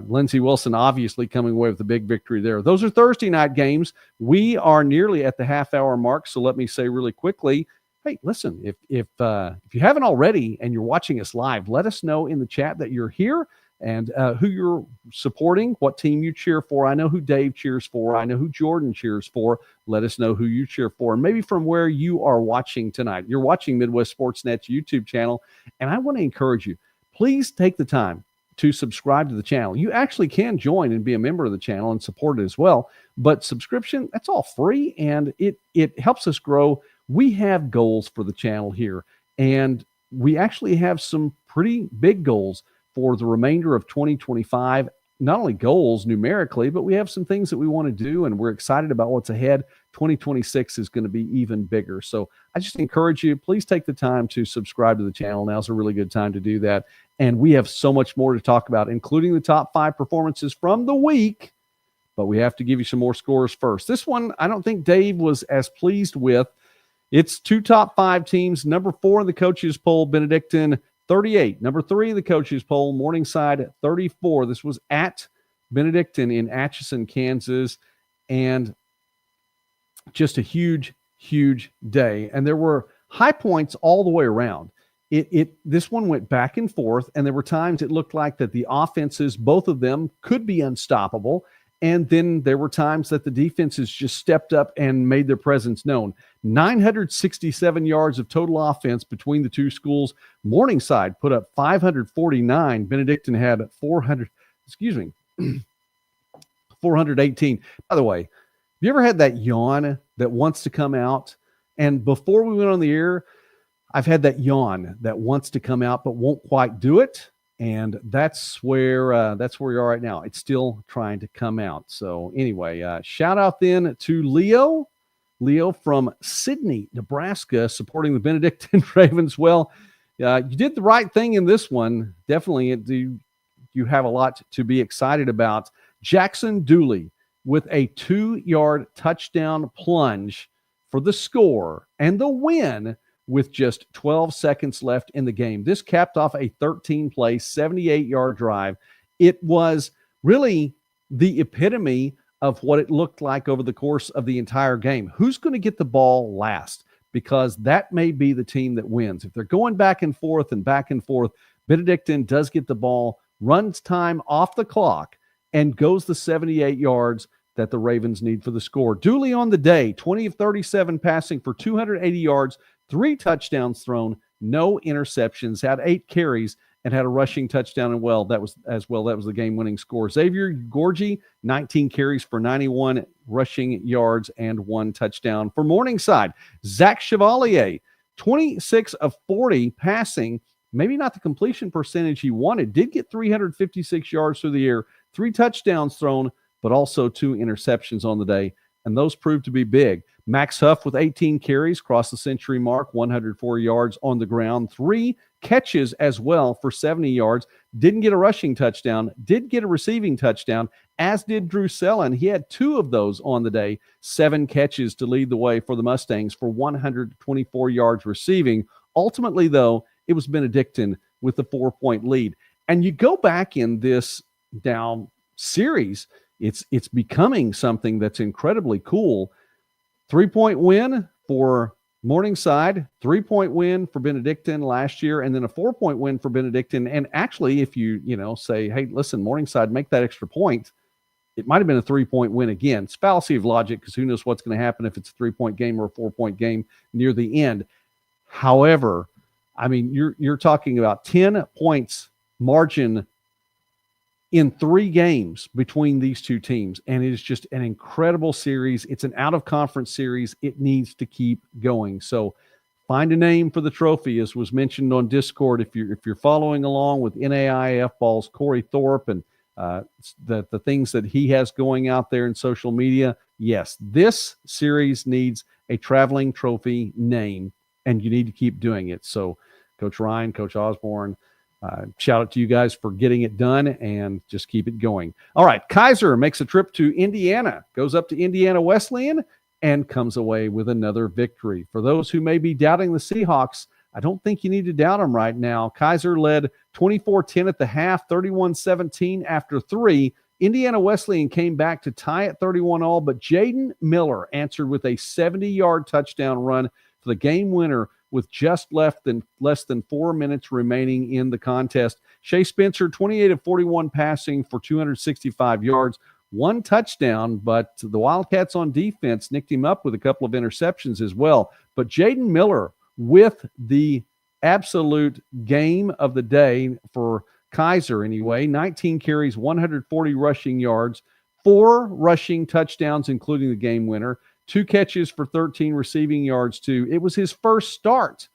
Lindsey Wilson obviously coming away with a big victory there. Those are Thursday night games. We are nearly at the half-hour mark, so let me say really quickly, hey, listen, if you haven't already and you're watching us live, let us know in the chat that you're here and who you're supporting, what team you cheer for. I know who Dave cheers for. I know who Jordan cheers for. Let us know who you cheer for, and maybe from where you are watching tonight. You're watching Midwest Sportsnet's YouTube channel, and I want to encourage you, please take the time to subscribe to the channel. You actually can join and be a member of the channel and support it as well, but subscription, that's all free, and it helps us grow. We have goals for the channel here, and we actually have some pretty big goals for the remainder of 2025, not only goals numerically, but we have some things that we want to do, and we're excited about what's ahead. 2026 is going to be even bigger. So I just encourage you, please take the time to subscribe to the channel. Now's a really good time to do that. And we have so much more to talk about, including the top 5 performances from the week, but we have to give you some more scores first. This one, I don't think Dave was as pleased with. It's 2 top 5 teams. Number 4 in the coaches poll, Benedictine, 38. Number 3 in the coaches poll, Morningside, 34. This was at Benedictine in Atchison, Kansas, and just a huge, huge day. And there were high points all the way around. This one went back and forth, and there were times it looked like that the offenses, both of them, could be unstoppable. And then there were times that the defenses just stepped up and made their presence known. 967 yards of total offense between the two schools. Morningside put up 549. Benedictine had 418. By the way, have you ever had that yawn that wants to come out? And before we went on the air, I've had that yawn that wants to come out but won't quite do it. And that's where we are right now. It's still trying to come out. So anyway, shout out then to Leo from Sydney, Nebraska, supporting the Benedictine Ravens. Well, you did the right thing in this one. Definitely, you have a lot to be excited about. Jackson Dooley with a 2-yard touchdown plunge for the score and the win with just 12 seconds left in the game. This capped off a 13-play, 78-yard drive. It was really the epitome of what it looked like over the course of the entire game. Who's going to get the ball last? Because that may be the team that wins. If they're going back and forth, Benedictine does get the ball, runs time off the clock, and goes the 78 yards that the Ravens need for the score. Dooley on the day, 20 of 37 passing for 280 yards, 3 touchdowns thrown, no interceptions, had 8 carries, and had a rushing touchdown. And that was the game-winning score. Xavier Gorgie, 19 carries for 91 rushing yards and 1 touchdown for Morningside. Zach Chevalier, 26 of 40 passing, maybe not the completion percentage he wanted, did get 356 yards through the air, 3 touchdowns thrown, but also 2 interceptions on the day, and those proved to be big. Max Huff with 18 carries, crossed the century mark, 104 yards on the ground, 3 catches as well for 70 yards. Didn't get a rushing touchdown, did get a receiving touchdown, as did Drew Sellen. He had 2 of those on the day, 7 catches to lead the way for the Mustangs for 124 yards receiving. Ultimately, though, it was Benedictine with the 4-point lead. And you go back in this down series, it's becoming something that's incredibly cool. 3-point win for Morningside, 3-point win for Benedictine last year, and then a 4-point win for Benedictine. And actually, if you say, hey, listen, Morningside, make that extra point, it might have been a 3-point win again. It's fallacy of logic, because who knows what's going to happen if it's a 3-point game or a 4-point game near the end. However, I mean, you're talking about 10 points margin in 3 games between these two teams, and it is just an incredible series. It's an out-of-conference series. It needs to keep going. So find a name for the trophy, as was mentioned on Discord. If you're following along with NAIA F-Ball's Corey Thorpe and the things that he has going out there in social media, yes, this series needs a traveling trophy name, and you need to keep doing it. So Coach Ryan, Coach Osborne, shout out to you guys for getting it done, and just keep it going. All right, Kaiser makes a trip to Indiana, goes up to Indiana Wesleyan, and comes away with another victory. For those who may be doubting the Seahawks, I don't think you need to doubt them right now. Kaiser led 24-10 at the half, 31-17 after 3. Indiana Wesleyan came back to tie at 31-all, but Jaden Miller answered with a 70-yard touchdown run for the game winner with just less than 4 minutes remaining in the contest. Shea Spencer, 28 of 41 passing for 265 yards, 1 touchdown, but the Wildcats on defense nicked him up with a couple of interceptions as well. But Jaden Miller with the absolute game of the day for Kaiser anyway, 19 carries, 140 rushing yards, 4 rushing touchdowns, including the game winner, 2 catches for 13 receiving yards too. It was his first start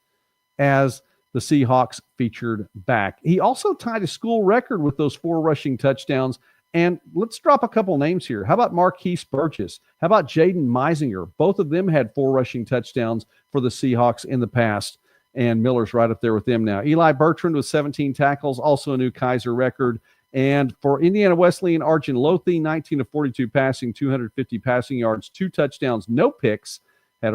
as the Seahawks featured back. He also tied a school record with those 4 rushing touchdowns. And let's drop a couple names here. How about Marquise Burgess? How about Jaden Meisinger? Both of them had 4 rushing touchdowns for the Seahawks in the past, and Miller's right up there with them now. Eli Bertrand with 17 tackles, also a new Kaiser record. And for Indiana Wesleyan, Arjun Lothi, 19 of 42 passing, 250 passing yards, 2 touchdowns, no picks, had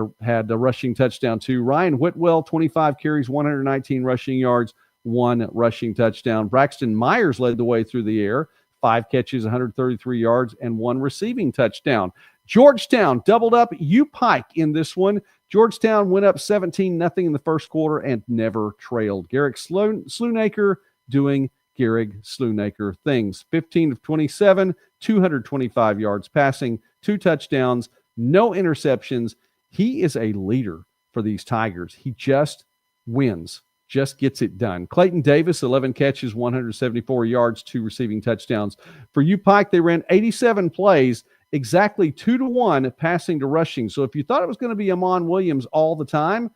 a rushing touchdown too. Ryan Whitwell, 25 carries, 119 rushing yards, 1 rushing touchdown. Braxton Myers led the way through the air, 5 catches, 133 yards, and 1 receiving touchdown. Georgetown doubled up U-Pike in this one. Georgetown went up 17-0 in the first quarter and never trailed. Garrick Sloonacre doing Gehrig, Sloanaker things. 15 of 27, 225 yards passing, 2 touchdowns, no interceptions. He is a leader for these Tigers. He just wins, just gets it done. Clayton Davis, 11 catches, 174 yards, 2 receiving touchdowns. For UPike, they ran 87 plays, exactly 2-to-1 passing to rushing. So if you thought it was going to be Amon Williams all the time,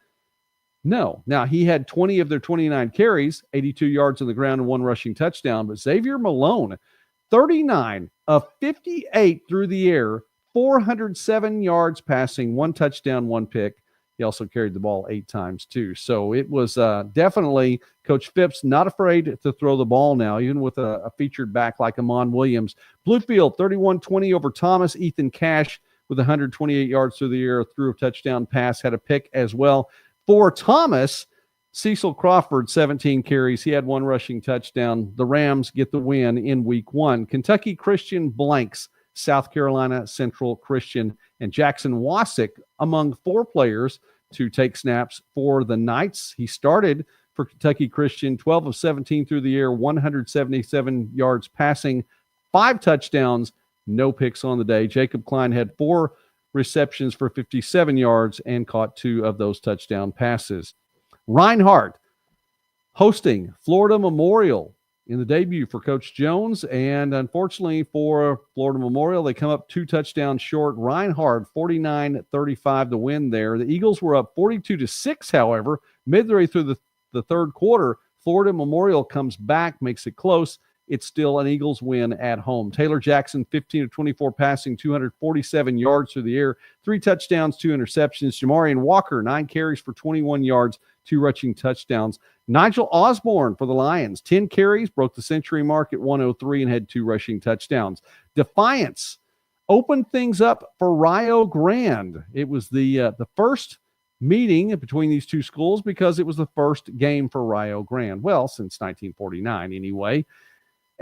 no. Now, he had 20 of their 29 carries, 82 yards on the ground and 1 rushing touchdown. But Xavier Malone, 39 of 58 through the air, 407 yards passing, 1 touchdown, 1 pick. He also carried the ball 8 times, too. So it was definitely Coach Phipps not afraid to throw the ball now, even with a featured back like Amon Williams. Bluefield, 31-20 over Thomas. Ethan Cash with 128 yards through the air, threw a touchdown pass, had a pick as well. For Thomas, Cecil Crawford, 17 carries. He had 1 rushing touchdown. The Rams get the win in week 1. Kentucky Christian blanks South Carolina Central Christian, and Jackson Wasick among 4 players to take snaps for the Knights. He started for Kentucky Christian, 12 of 17 through the air, 177 yards passing, 5 touchdowns, no picks on the day. Jacob Klein had 4 receptions for 57 yards and caught 2 of those touchdown passes. Reinhardt hosting Florida Memorial in the debut for Coach Jones, and unfortunately for Florida Memorial, they come up 2 touchdowns short. Reinhardt, 49-35 to win there. The Eagles were up 42-6, however, midway through the third quarter. Florida Memorial comes back, makes it close. It's still an Eagles win at home. Taylor Jackson, 15 of 24 passing, 247 yards through the air, 3 touchdowns, 2 interceptions. Jamarian Walker, 9 carries for 21 yards, 2 rushing touchdowns. Nigel Osborne for the Lions, 10 carries, broke the century mark at 103 and had 2 rushing touchdowns. Defiance opened things up for Rio Grande. It was the first meeting between these two schools because it was the first game for Rio Grande. Well, since 1949 anyway.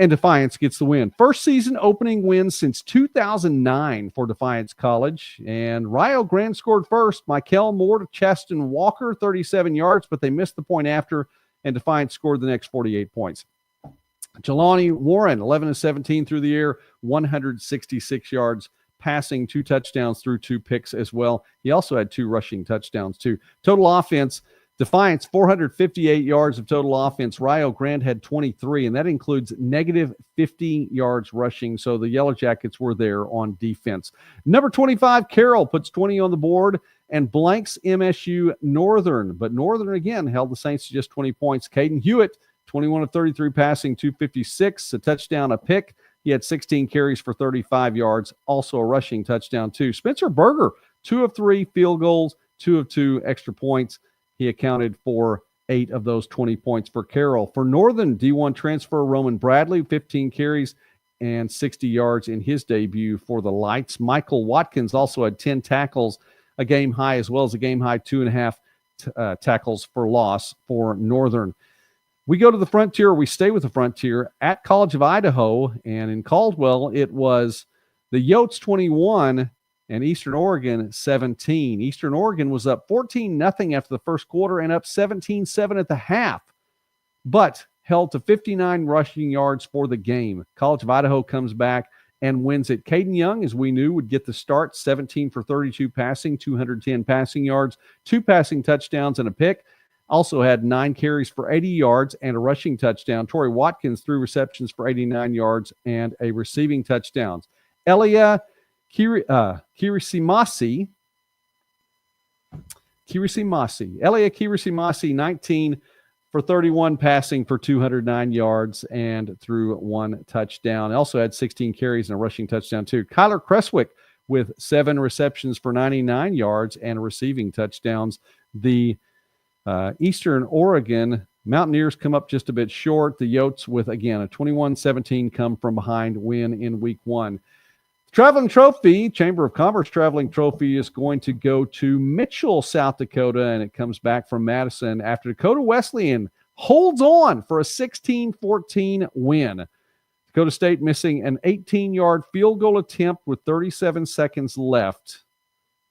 And Defiance gets the win. First season opening win since 2009 for Defiance College. And Rio Grande scored first. Michael Moore to Chaston Walker, 37 yards, but they missed the point after, and Defiance scored the next 48 points. Jelani Warren, 11 of 17 through the air, 166 yards passing, 2 touchdowns through 2 picks as well. He also had 2 rushing touchdowns too. Total offense, Defiance, 458 yards of total offense. Rio Grande had 23, and that includes negative 50 yards rushing. So the Yellow Jackets were there on defense. Number 25, Carroll, puts 20 on the board and blanks MSU Northern. But Northern, again, held the Saints to just 20 points. Caden Hewitt, 21 of 33 passing, 256, a touchdown, a pick. He had 16 carries for 35 yards, also a rushing touchdown too. Spencer Berger, 2 of 3 field goals, 2 of 2 extra points. He accounted for 8 of those 20 points for Carroll. For Northern, D1 transfer Roman Bradley, 15 carries and 60 yards in his debut for the Lights. Michael Watkins also had 10 tackles, a game high, as well as a game high 2.5 tackles for loss for Northern. We go to the Frontier. We stay with the Frontier at College of Idaho, and in Caldwell, it was the Yotes 21 and Eastern Oregon 17. Eastern Oregon was up 14-0 after the first quarter and up 17-7 at the half, but held to 59 rushing yards for the game. College of Idaho comes back and wins it. Caden Young, as we knew, would get the start, 17 for 32 passing, 210 passing yards, 2 passing touchdowns and a pick. Also had 9 carries for 80 yards and a rushing touchdown. Torrey Watkins, 3 receptions for 89 yards and a receiving touchdown. Elia Kirisimasi, 19 for 31 passing for 209 yards and threw 1 touchdown. Also had 16 carries and a rushing touchdown too. Kyler Creswick with 7 receptions for 99 yards and receiving touchdowns. The Eastern Oregon Mountaineers come up just a bit short. The Yotes with, again, a 21-17 come from behind win in week 1. Traveling trophy, Chamber of Commerce traveling trophy is going to go to Mitchell, South Dakota, and it comes back from Madison after Dakota Wesleyan holds on for a 16-14 win. Dakota State missing an 18-yard field goal attempt with 37 seconds left.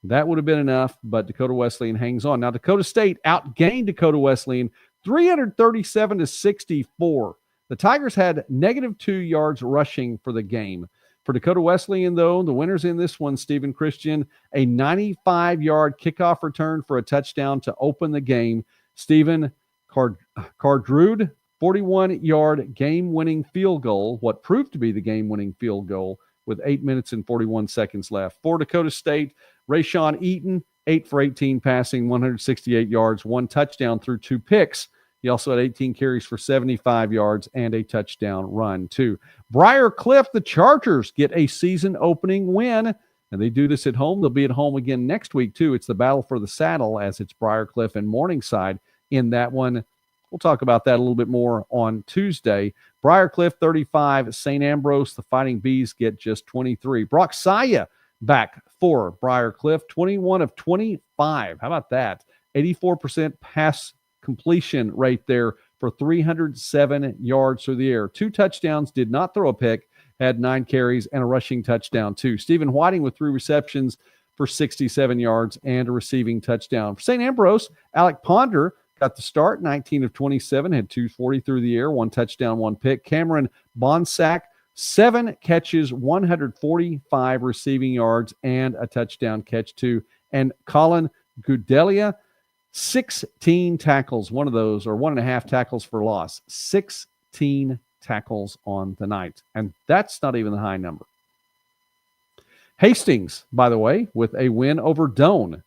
That would have been enough, but Dakota Wesleyan hangs on. Now, Dakota State outgained Dakota Wesleyan 337-64. The Tigers had -2 yards rushing for the game. For Dakota Wesleyan, though, the winners in this one, Stephen Christian, a 95-yard kickoff return for a touchdown to open the game. Stephen Cardrude, 41-yard game-winning field goal, what proved to be the game-winning field goal with 8 minutes and 41 seconds left. For Dakota State, Rayshawn Eaton, 8 for 18 passing, 168 yards, 1 touchdown through 2 picks. He also had 18 carries for 75 yards and a touchdown run, too. Briar Cliff, the Chargers get a season-opening win, and they do this at home. They'll be at home again next week, too. It's the battle for the saddle as it's Briar Cliff and Morningside in that one. We'll talk about that a little bit more on Tuesday. Briar Cliff, 35. St. Ambrose, the Fighting Bees, get just 23. Brock Saya back for Briar Cliff, 21 of 25. How about that? 84% pass completion rate there for 307 yards through the air. 2 touchdowns, did not throw a pick, had 9 carries and a rushing touchdown too. Stephen Whiting with 3 receptions for 67 yards and a receiving touchdown. For St. Ambrose, Alec Ponder got the start, 19 of 27, had 240 through the air, 1 touchdown, 1 pick. Cameron Bonsack, 7 catches, 145 receiving yards and a touchdown catch too. And Colin Gudelia, 16 tackles, one of those, or 1.5 tackles for loss. 16 tackles on the night. And that's not even the high number. Hastings, by the way, with a win over Doane.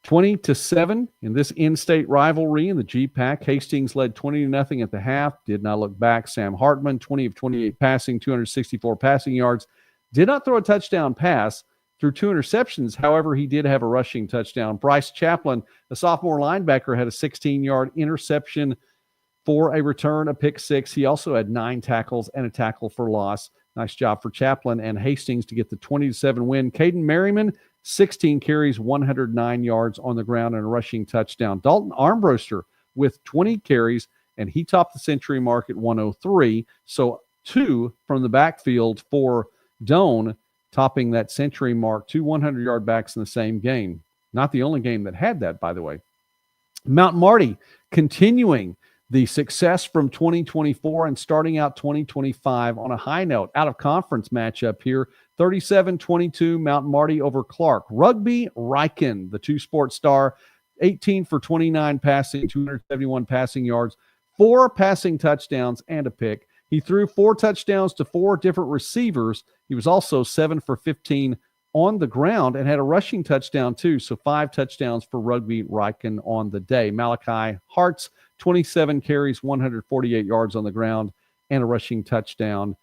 20-7 in this in-state rivalry in the GPAC. Hastings led 20-0 at the half. Did not look back. Sam Hartman, 20 of 28 passing, 264 passing yards. Did not throw a touchdown pass. Through 2 interceptions, however, he did have a rushing touchdown. Bryce Chaplin, the sophomore linebacker, had a 16-yard interception for a return, a pick 6. He also had 9 tackles and a tackle for loss. Nice job for Chaplin and Hastings to get the 20-7 win. Caden Merriman, 16 carries, 109 yards on the ground and a rushing touchdown. Dalton Armbruster with 20 carries, and he topped the century mark at 103. So 2 from the backfield for Doane, topping that century mark, 2 100-yard backs in the same game. Not the only game that had that, by the way. Mount Marty continuing the success from 2024 and starting out 2025 on a high note. Out of conference matchup here, 37-22 Mount Marty over Clark. Rugby Riken, the 2-sport star, 18 for 29 passing, 271 passing yards, 4 passing touchdowns and a pick. He threw 4 touchdowns to 4 different receivers. He was also 7 for 15 on the ground and had a rushing touchdown too. So 5 touchdowns for Rugby Riken on the day. Malachi Hartz, 27 carries, 148 yards on the ground and a rushing touchdown.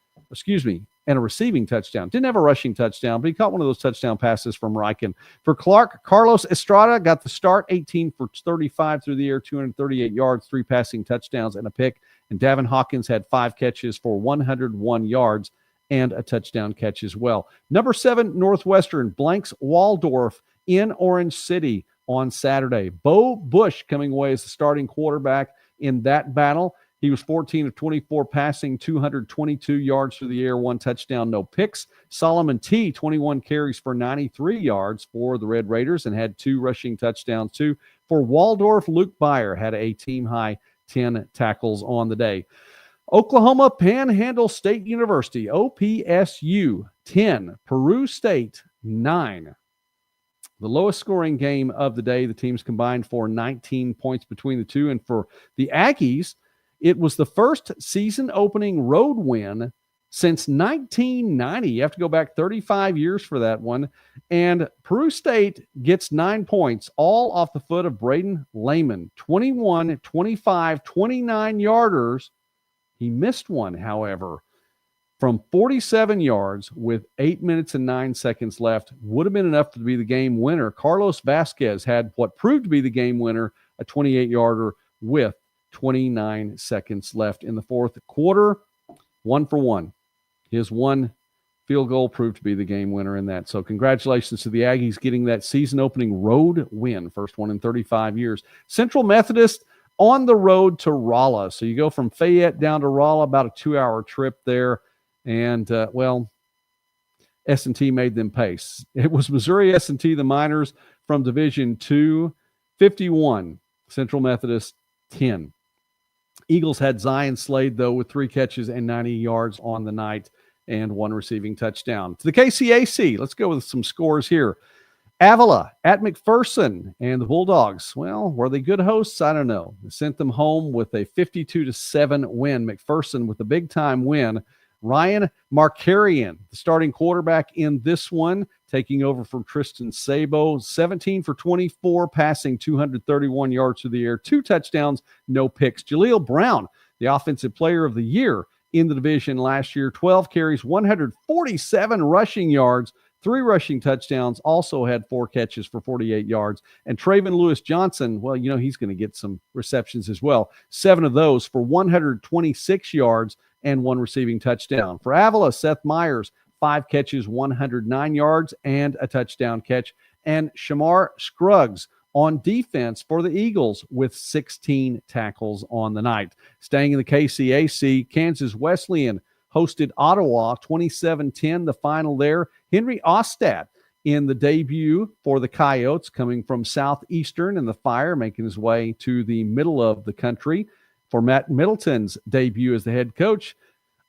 And a receiving touchdown. Didn't have a rushing touchdown, but he caught one of those touchdown passes from Riken. For Clark, Carlos Estrada got the start, 18 for 35 through the air, 238 yards, 3 passing touchdowns and a pick. And Davin Hawkins had 5 catches for 101 yards and a touchdown catch as well. Number 7, Northwestern blanks Waldorf in Orange City on Saturday. Bo Bush coming away as the starting quarterback in that battle. He was 14 of 24 passing, 222 yards through the air, 1 touchdown, no picks. Solomon T, 21 carries for 93 yards for the Red Raiders and had 2 rushing touchdowns too. For Waldorf, Luke Byer had a team-high 10 tackles on the day. Oklahoma Panhandle State University, OPSU, 10. Peru State, 9. The lowest scoring game of the day. The teams combined for 19 points between the two. And for the Aggies, it was the first season-opening road win since 1990. You have to go back 35 years for that one. And Peru State gets 9 points, all off the foot of Braden Lehman. 21, 25, 29-yarders. He missed one, however, from 47 yards with 8 minutes and 9 seconds left. Would have been enough to be the game winner. Carlos Vasquez had what proved to be the game winner, a 28-yarder with 29 seconds left in the fourth quarter. 1 for 1. His 1 field goal proved to be the game winner in that. So congratulations to the Aggies getting that season-opening road win, first one in 35 years. Central Methodist on the road to Rolla. So you go from Fayette down to Rolla, about a 2-hour trip there. And, S&T made them pace. It was Missouri S&T, the Miners, from Division II, 51. Central Methodist, 10. Eagles had Zion Slade, though, with 3 catches and 90 yards on the night and 1 receiving touchdown. To the KCAC, let's go with some scores here. Avila at McPherson, and the Bulldogs, well, were they good hosts? I don't know. They sent them home with a 52-7 win. McPherson with a big-time win. Ryan Markarian, the starting quarterback in this one, taking over from Tristan Sabo, 17 for 24, passing 231 yards through the air, 2 touchdowns, no picks. Jaleel Brown, the offensive player of the year in the division last year, 12 carries, 147 rushing yards, 3 rushing touchdowns, also had 4 catches for 48 yards. And Traven Lewis-Johnson, well, he's going to get some receptions as well. 7 of those for 126 yards and 1 receiving touchdown. For Avila, Seth Myers, 5 catches, 109 yards, and a touchdown catch. And Shamar Scruggs on defense for the Eagles with 16 tackles on the night. Staying in the KCAC, Kansas Wesleyan hosted Ottawa 27-10, the final there. Henry Ostad in the debut for the Coyotes, coming from Southeastern in the Fire, making his way to the middle of the country. For Matt Middleton's debut as the head coach,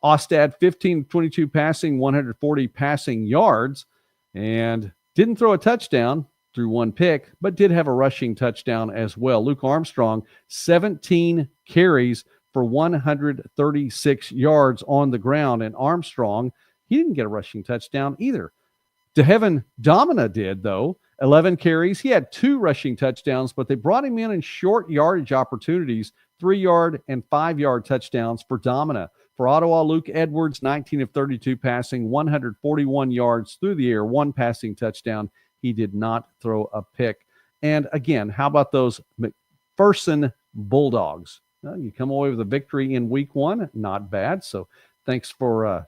Ostad 15-22 passing, 140 passing yards, and didn't throw a touchdown, threw 1 pick, but did have a rushing touchdown as well. Luke Armstrong, 17 carries for 136 yards on the ground. And Armstrong, he didn't get a rushing touchdown either. DeHeaven Domina did, though. 11 carries. He had 2 rushing touchdowns, but they brought him in short yardage opportunities, 3-yard and 5-yard touchdowns for Domina. For Ottawa, Luke Edwards, 19 of 32 passing, 141 yards through the air, 1 passing touchdown. He did not throw a pick. And again, how about those McPherson Bulldogs? Well, you come away with a victory in week 1. Not bad. So thanks for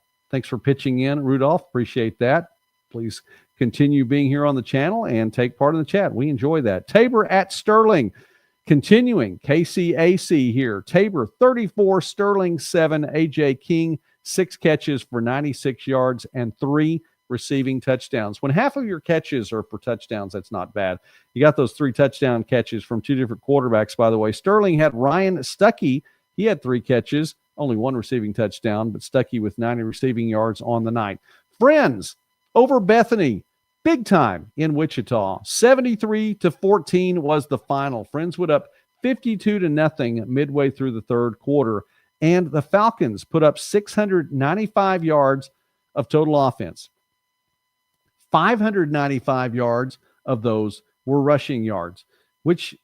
pitching in, Rudolph. Appreciate that. Please continue being here on the channel and take part in the chat. We enjoy that. Tabor at Sterling, continuing KCAC here. Tabor 34, Sterling 7. AJ King 6 catches for 96 yards and 3 receiving touchdowns. When half of your catches are for touchdowns, that's not bad. You got those 3 touchdown catches from 2 different quarterbacks, by the way. Sterling had Ryan Stuckey. He had 3 catches, only 1 receiving touchdown, but Stuckey with 90 receiving yards on the night. Friends over Bethany, big time in Wichita. 73-14 was the final. Friendswood up 52-0 midway through the third quarter. And the Falcons put up 695 yards of total offense. 595 yards of those were rushing yards, which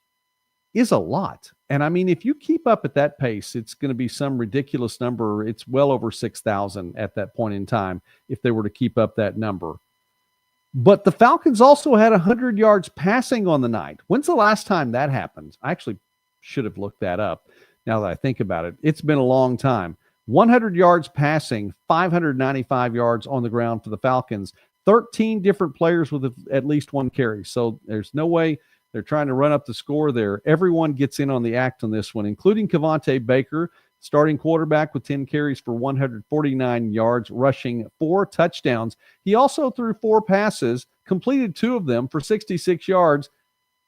is a lot. And I mean, if you keep up at that pace, it's going to be some ridiculous number. It's well over 6,000 at that point in time if they were to keep up that number. But the Falcons also had 100 yards passing on the night. When's the last time that happened? I actually should have looked that up now that I think about it. It's been a long time. 100 yards passing, 595 yards on the ground for the Falcons. 13 different players with at least 1 carry. So there's no way they're trying to run up the score there. Everyone gets in on the act on this one, including Cavante Baker, starting quarterback with 10 carries for 149 yards, rushing 4 touchdowns. He also threw 4 passes, completed 2 of them for 66 yards,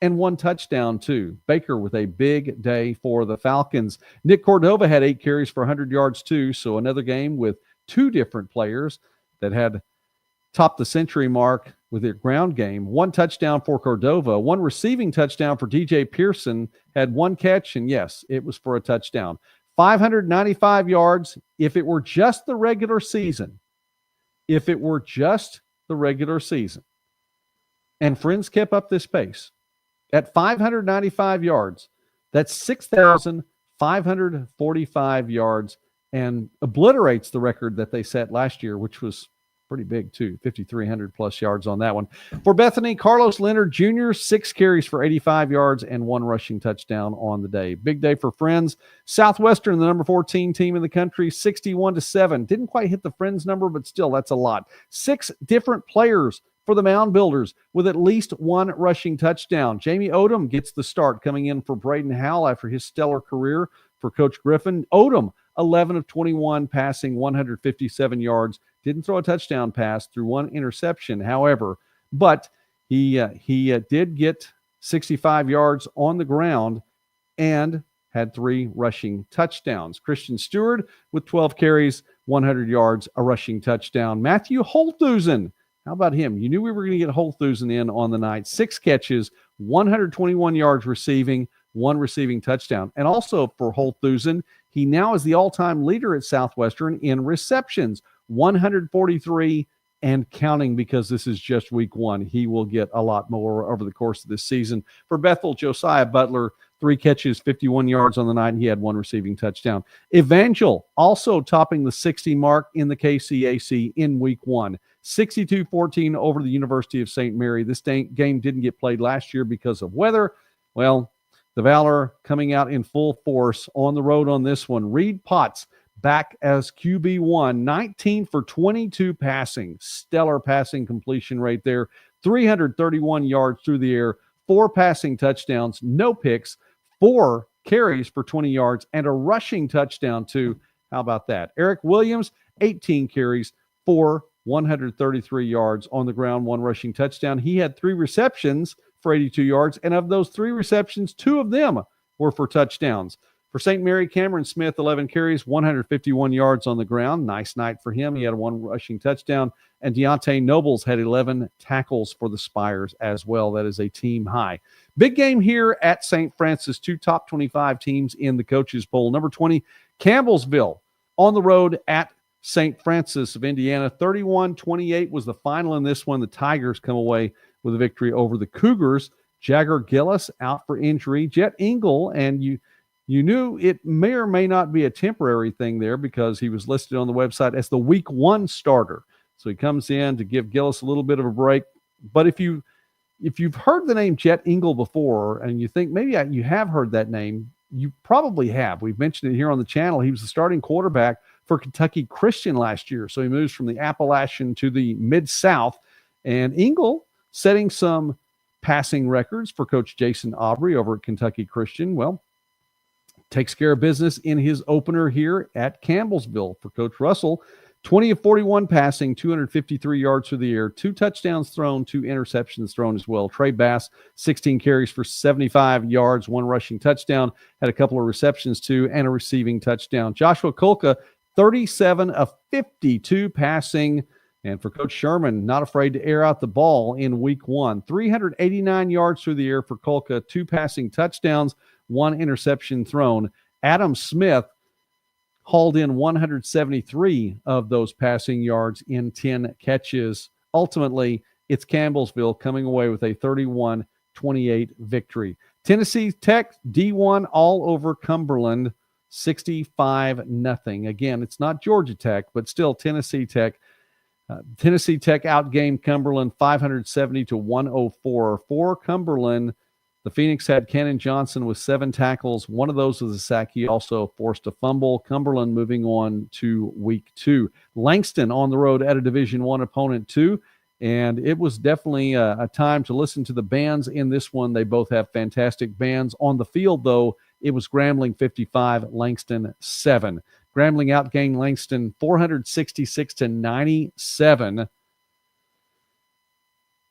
and 1 touchdown too. Baker with a big day for the Falcons. Nick Cordova had 8 carries for 100 yards too, so another game with 2 different players that had topped the century mark with their ground game. 1 touchdown for Cordova, 1 receiving touchdown for DJ Pearson, had 1 catch, and yes, it was for a touchdown. 595 yards if it were just the regular season. If it were just the regular season. And Friends kept up this pace. At 595 yards, that's 6,545 yards and obliterates the record that they set last year, which was pretty big too, 5,300 plus yards on that one. For Bethany, Carlos Leonard Jr., 6 carries for 85 yards and 1 rushing touchdown on the day. Big day for Friends. Southwestern, the number 14 team in the country, 61-7. Didn't quite hit the Friends number, but still, that's a lot. 6 different players for the Mound Builders with at least 1 rushing touchdown. Jamie Odom gets the start, coming in for Braden Howell after his stellar career for Coach Griffin. Odom, 11 of 21, passing 157 yards. Didn't throw a touchdown pass, threw 1 interception, however, but he did get 65 yards on the ground and had 3 rushing touchdowns. Christian Stewart with 12 carries, 100 yards, a rushing touchdown. Matthew Holthusen, how about him? You knew we were going to get Holthusen in on the night. 6 catches, 121 yards receiving, 1 receiving touchdown. And also for Holthusen, he now is the all-time leader at Southwestern in receptions, 143 and counting, because this is just week 1. He will get a lot more over the course of this season. For Bethel, Josiah Butler, 3 catches, 51 yards on the night, and he had 1 receiving touchdown. Evangel also topping the 60 mark in the KCAC in week 1. 62-14 over the University of St. Mary. This game didn't get played last year because of weather. Well, the Valor coming out in full force on the road on this one. Reed Potts back as QB1, 19 for 22 passing. Stellar passing completion rate there. 331 yards through the air, 4 passing touchdowns, no picks, 4 carries for 20 yards, and a rushing touchdown too. How about that? Eric Williams, 18 carries, 133 yards on the ground, 1 rushing touchdown. He had 3 receptions for 82 yards, and of those 3 receptions, 2 of them were for touchdowns. For St. Mary, Cameron Smith, 11 carries, 151 yards on the ground. Nice night for him. He had 1 rushing touchdown. And Deontay Nobles had 11 tackles for the Spires as well. That is a team high. Big game here at St. Francis. 2 top 25 teams in the coaches poll. Number 20, Campbellsville on the road at St. Francis of Indiana. 31-28 was the final in this one. The Tigers come away with a victory over the Cougars. Jagger Gillis out for injury. Jet Engel, and you knew it may or may not be a temporary thing there because he was listed on the website as the week 1 starter. So he comes in to give Gillis a little bit of a break. But if you've heard the name Jet Engel before and you think maybe you have heard that name, you probably have. We've mentioned it here on the channel. He was the starting quarterback for Kentucky Christian last year. So he moves from the Appalachian to the Mid-South. And Engel setting some passing records for Coach Jason Aubrey over at Kentucky Christian. Well, takes care of business in his opener here at Campbellsville for Coach Russell. 20 of 41 passing, 253 yards through the air, 2 touchdowns thrown, 2 interceptions thrown as well. Trey Bass, 16 carries for 75 yards, 1 rushing touchdown, had a couple of receptions too, and a receiving touchdown. Joshua Kolka, 37 of 52 passing. And for Coach Sherman, not afraid to air out the ball in week 1. 389 yards through the air for Kolka, 2 passing touchdowns, 1 interception thrown. Adam Smith hauled in 173 of those passing yards in 10 catches. Ultimately, it's Campbellsville coming away with a 31-28 victory. Tennessee Tech, D1 all over Cumberland, 65-0. Again, it's not Georgia Tech, but still Tennessee Tech. Tennessee Tech outgained Cumberland 570-104. For Cumberland, the Phoenix had Cannon Johnson with 7 tackles. 1 of those was a sack. He also forced a fumble. Cumberland moving on to week 2. Langston on the road at a Division I opponent too. And it was definitely a time to listen to the bands in this one. They both have fantastic bands. On the field, though, it was Grambling 55, Langston 7. Grambling outgained Langston 466-97.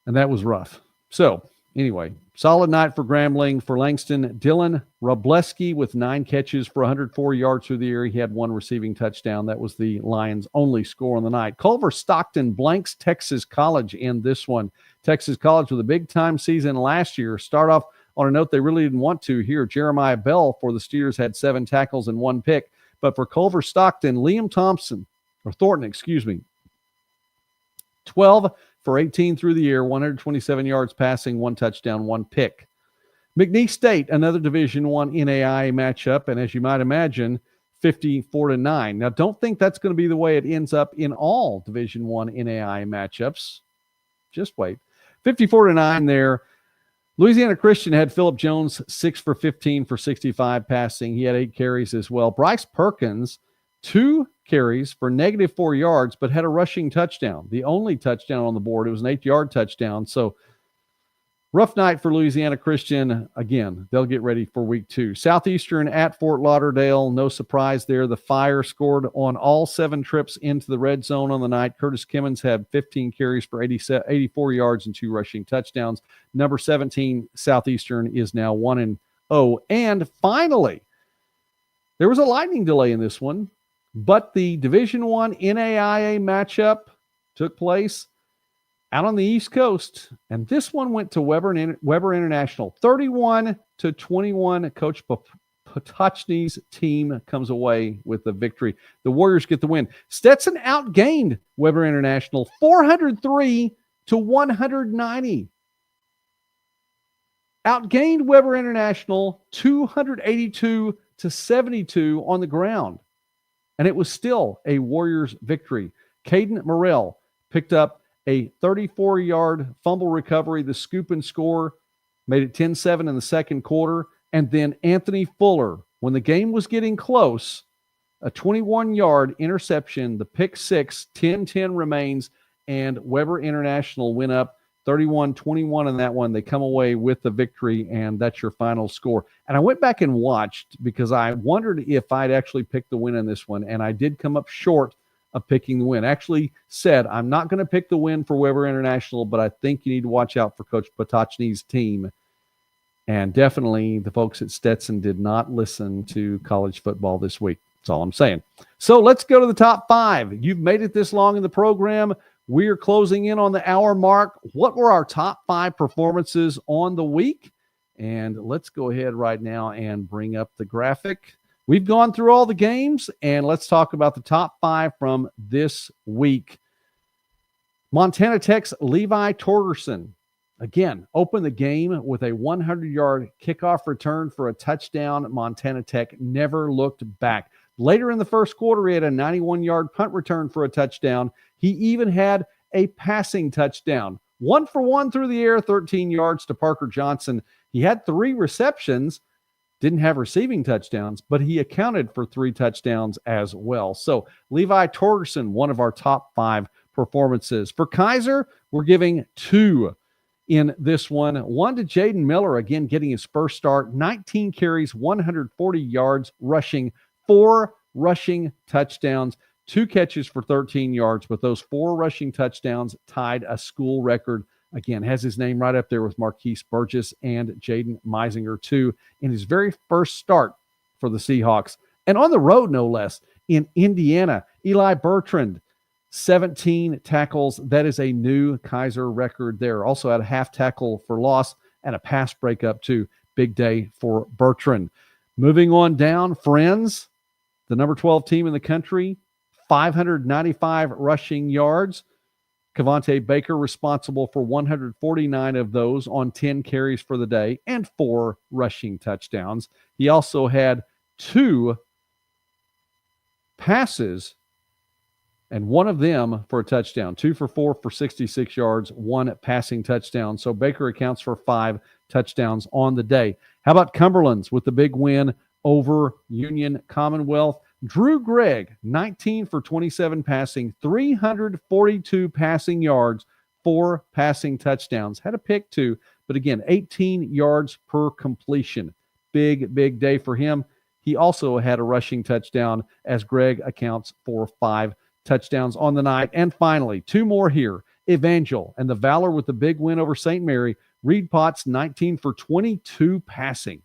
And that was rough. So, anyway, solid night for Grambling. For Langston, Dylan Robleski with 9 catches for 104 yards through the air. He had 1 receiving touchdown. That was the Lions' only score on the night. Culver Stockton blanks Texas College in this one. Texas College with a big-time season last year. Start off on a note they really didn't want to here. Jeremiah Bell for the Steelers had 7 tackles and 1 pick. But for Culver Stockton, Thornton, 12 for 18 through the air, 127 yards passing, 1 touchdown, 1 pick. McNeese State, another Division I NAIA matchup, and as you might imagine, 54-9. Now, don't think that's going to be the way it ends up in all Division I NAIA matchups. Just wait. 54-9 there. Louisiana Christian had Phillip Jones 6 for 15 for 65 passing. He had 8 carries as well. Bryce Perkins, 2 carries for -4 yards, but had a rushing touchdown. The only touchdown on the board. It was an 8-yard touchdown. So rough night for Louisiana Christian. Again, they'll get ready for week 2. Southeastern at Fort Lauderdale. No surprise there. The Fire scored on all 7 trips into the red zone on the night. Curtis Kimmons had 15 carries for 84 yards and 2 rushing touchdowns. Number 17, Southeastern, is now 1-0. And finally, There was a lightning delay in this one, but the Division I NAIA matchup took place out on the East Coast, and this one went to Weber International, 31-21. Coach Potocny's team comes away with the victory. The Warriors get the win. Stetson outgained Weber International, 403-190. Outgained Weber International, 282-72 on the ground. And it was still a Warriors victory. Caden Morrell picked up a 34-yard fumble recovery, the scoop and score, made it 10-7 in the second quarter. And then Anthony Fuller, when the game was getting close, a 21-yard interception, the pick six, 10-10 remains, and Weber International went up 31-21 in that one. They come away with the victory, and that's your final score. And I went back and watched because I wondered if I'd actually picked the win in this one, and I did come up short of picking the win. Actually said, I'm not going to pick the win for Weber International, but I think you need to watch out for Coach Potocny's team. And definitely the folks at Stetson did not listen to college football this week. That's all I'm saying. So let's go to the top five. You've made it this long in the program. We're closing in on the hour mark. What were our top five performances on the week? And let's go ahead right now and bring up the graphic. We've gone through all the games, and let's talk about the top five from this week. Montana Tech's Levi Torgerson, again, opened the game with a 100-yard kickoff return for a touchdown. Montana Tech never looked back. Later in the first quarter, he had a 91-yard punt return for a touchdown. He even had a passing touchdown. 1-for-1 through the air, 13 yards to Parker Johnson. He had 3 receptions, didn't have receiving touchdowns, but he accounted for 3 touchdowns as well. So Levi Torgerson, one of our top 5 performances. For Kaiser, we're giving 2 in this one. 1 to Jaden Miller, again getting his first start, 19 carries, 140 yards rushing, 4 rushing touchdowns, 2 catches for 13 yards, but those 4 rushing touchdowns tied a school record. Again, has his name right up there with Marquise Burgess and Jaden Meisinger, too, in his very first start for the Seahawks. And on the road, no less, in Indiana, Eli Bertrand, 17 tackles. That is a new Kaiser record there. Also had a half tackle for loss and a pass breakup, too. Big day for Bertrand. Moving on down, Friends, the number 12 team in the country, 595 rushing yards. Cavante Baker responsible for 149 of those on 10 carries for the day and 4 rushing touchdowns. He also had 2 passes and one of them for a touchdown. 2 for 4 for 66 yards, 1 passing touchdown. So Baker accounts for 5 touchdowns on the day. How about Cumberland's with the big win over Union Commonwealth? Drew Gregg, 19 for 27 passing, 342 passing yards, 4 passing touchdowns. Had a pick too, but again, 18 yards per completion. Big, big day for him. He also had a rushing touchdown as Gregg accounts for 5 touchdowns on the night. And finally, 2 more here. Evangel and the Valor with the big win over St. Mary. Reed Potts, 19 for 22 passing.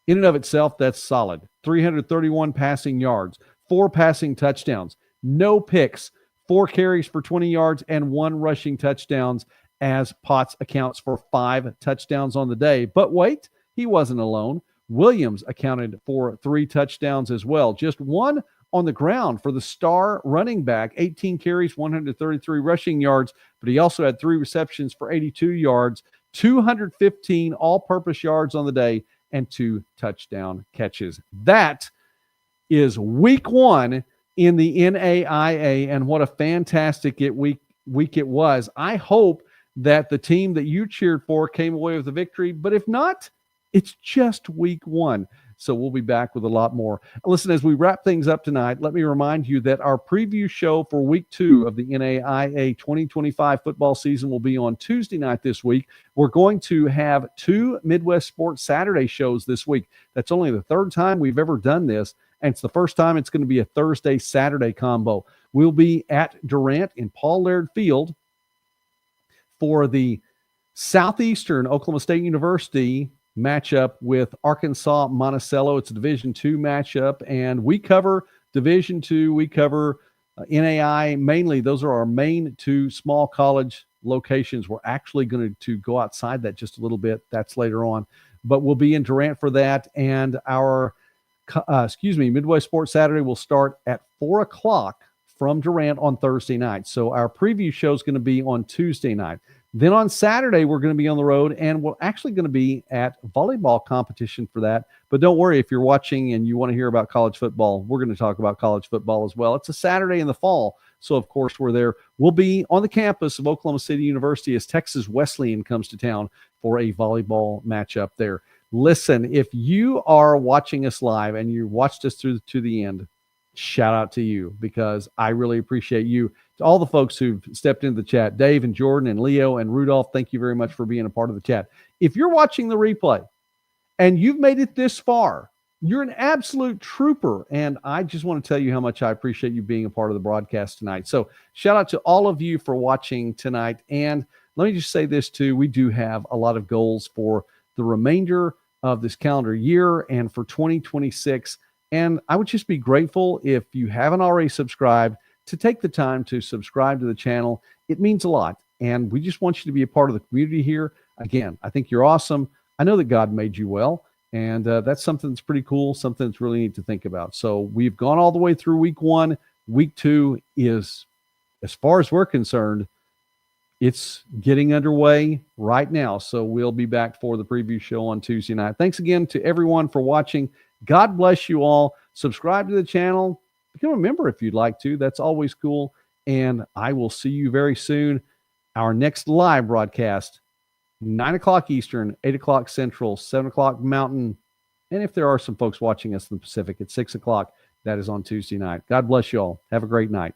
In and of itself, that's solid. 331 passing yards, 4 passing touchdowns, no picks, 4 carries for 20 yards, and 1 rushing touchdowns as Potts accounts for 5 touchdowns on the day. But wait, he wasn't alone. Williams accounted for 3 touchdowns as well. Just 1 on the ground for the star running back, 18 carries, 133 rushing yards, but he also had 3 receptions for 82 yards, 215 all-purpose yards on the day, and 2 touchdown catches. That is week 1 in the NAIA, and what a fantastic week it was. I hope that the team that you cheered for came away with a victory, but if not, it's just week 1. So we'll be back with a lot more. Listen, as we wrap things up tonight, let me remind you that our preview show for week 2 of the NAIA 2025 football season will be on Tuesday night this week. We're going to have 2 Midwest Sports Saturday shows this week. That's only the 3rd time we've ever done this, and it's the first time it's going to be a Thursday-Saturday combo. We'll be at Durant in Paul Laird Field for the Southeastern Oklahoma State University matchup with Arkansas Monticello. It's a Division II matchup, and we cover Division II. We cover NAI mainly. Those are our main two small college locations. We're actually going to go outside that just a little bit. That's later on, but we'll be in Durant for that. And our Midwest Sports Saturday will start at 4:00 from Durant on Thursday night. So our preview show is going to be on Tuesday night. Then on Saturday, we're going to be on the road, and we're actually going to be at volleyball competition for that. But don't worry, if you're watching and you want to hear about college football, we're going to talk about college football as well. It's a Saturday in the fall, so of course we're there. We'll be on the campus of Oklahoma City University as Texas Wesleyan comes to town for a volleyball matchup there. Listen, if you are watching us live and you watched us through to the end, shout out to you, because I really appreciate you. To all the folks who've stepped into the chat, Dave and Jordan and Leo and Rudolph, thank you very much for being a part of the chat. If you're watching the replay and you've made it this far, you're an absolute trooper. And I just want to tell you how much I appreciate you being a part of the broadcast tonight. So shout out to all of you for watching tonight. And let me just say this too. We do have a lot of goals for the remainder of this calendar year and for 2026. And I would just be grateful if you haven't already subscribed to take the time to subscribe to the channel. It means a lot. And we just want you to be a part of the community here. Again, I think you're awesome. I know that God made you well. And that's something that's pretty cool, something that's really neat to think about. So we've gone all the way through week 1. Week 2 is, as far as we're concerned, it's getting underway right now. So we'll be back for the preview show on Tuesday night. Thanks again to everyone for watching. God bless you all. Subscribe to the channel. Become a member if you'd like to. That's always cool. And I will see you very soon. Our next live broadcast, 9 o'clock Eastern, 8 o'clock Central, 7 o'clock Mountain. And if there are some folks watching us in the Pacific at 6 o'clock, that is on Tuesday night. God bless you all. Have a great night.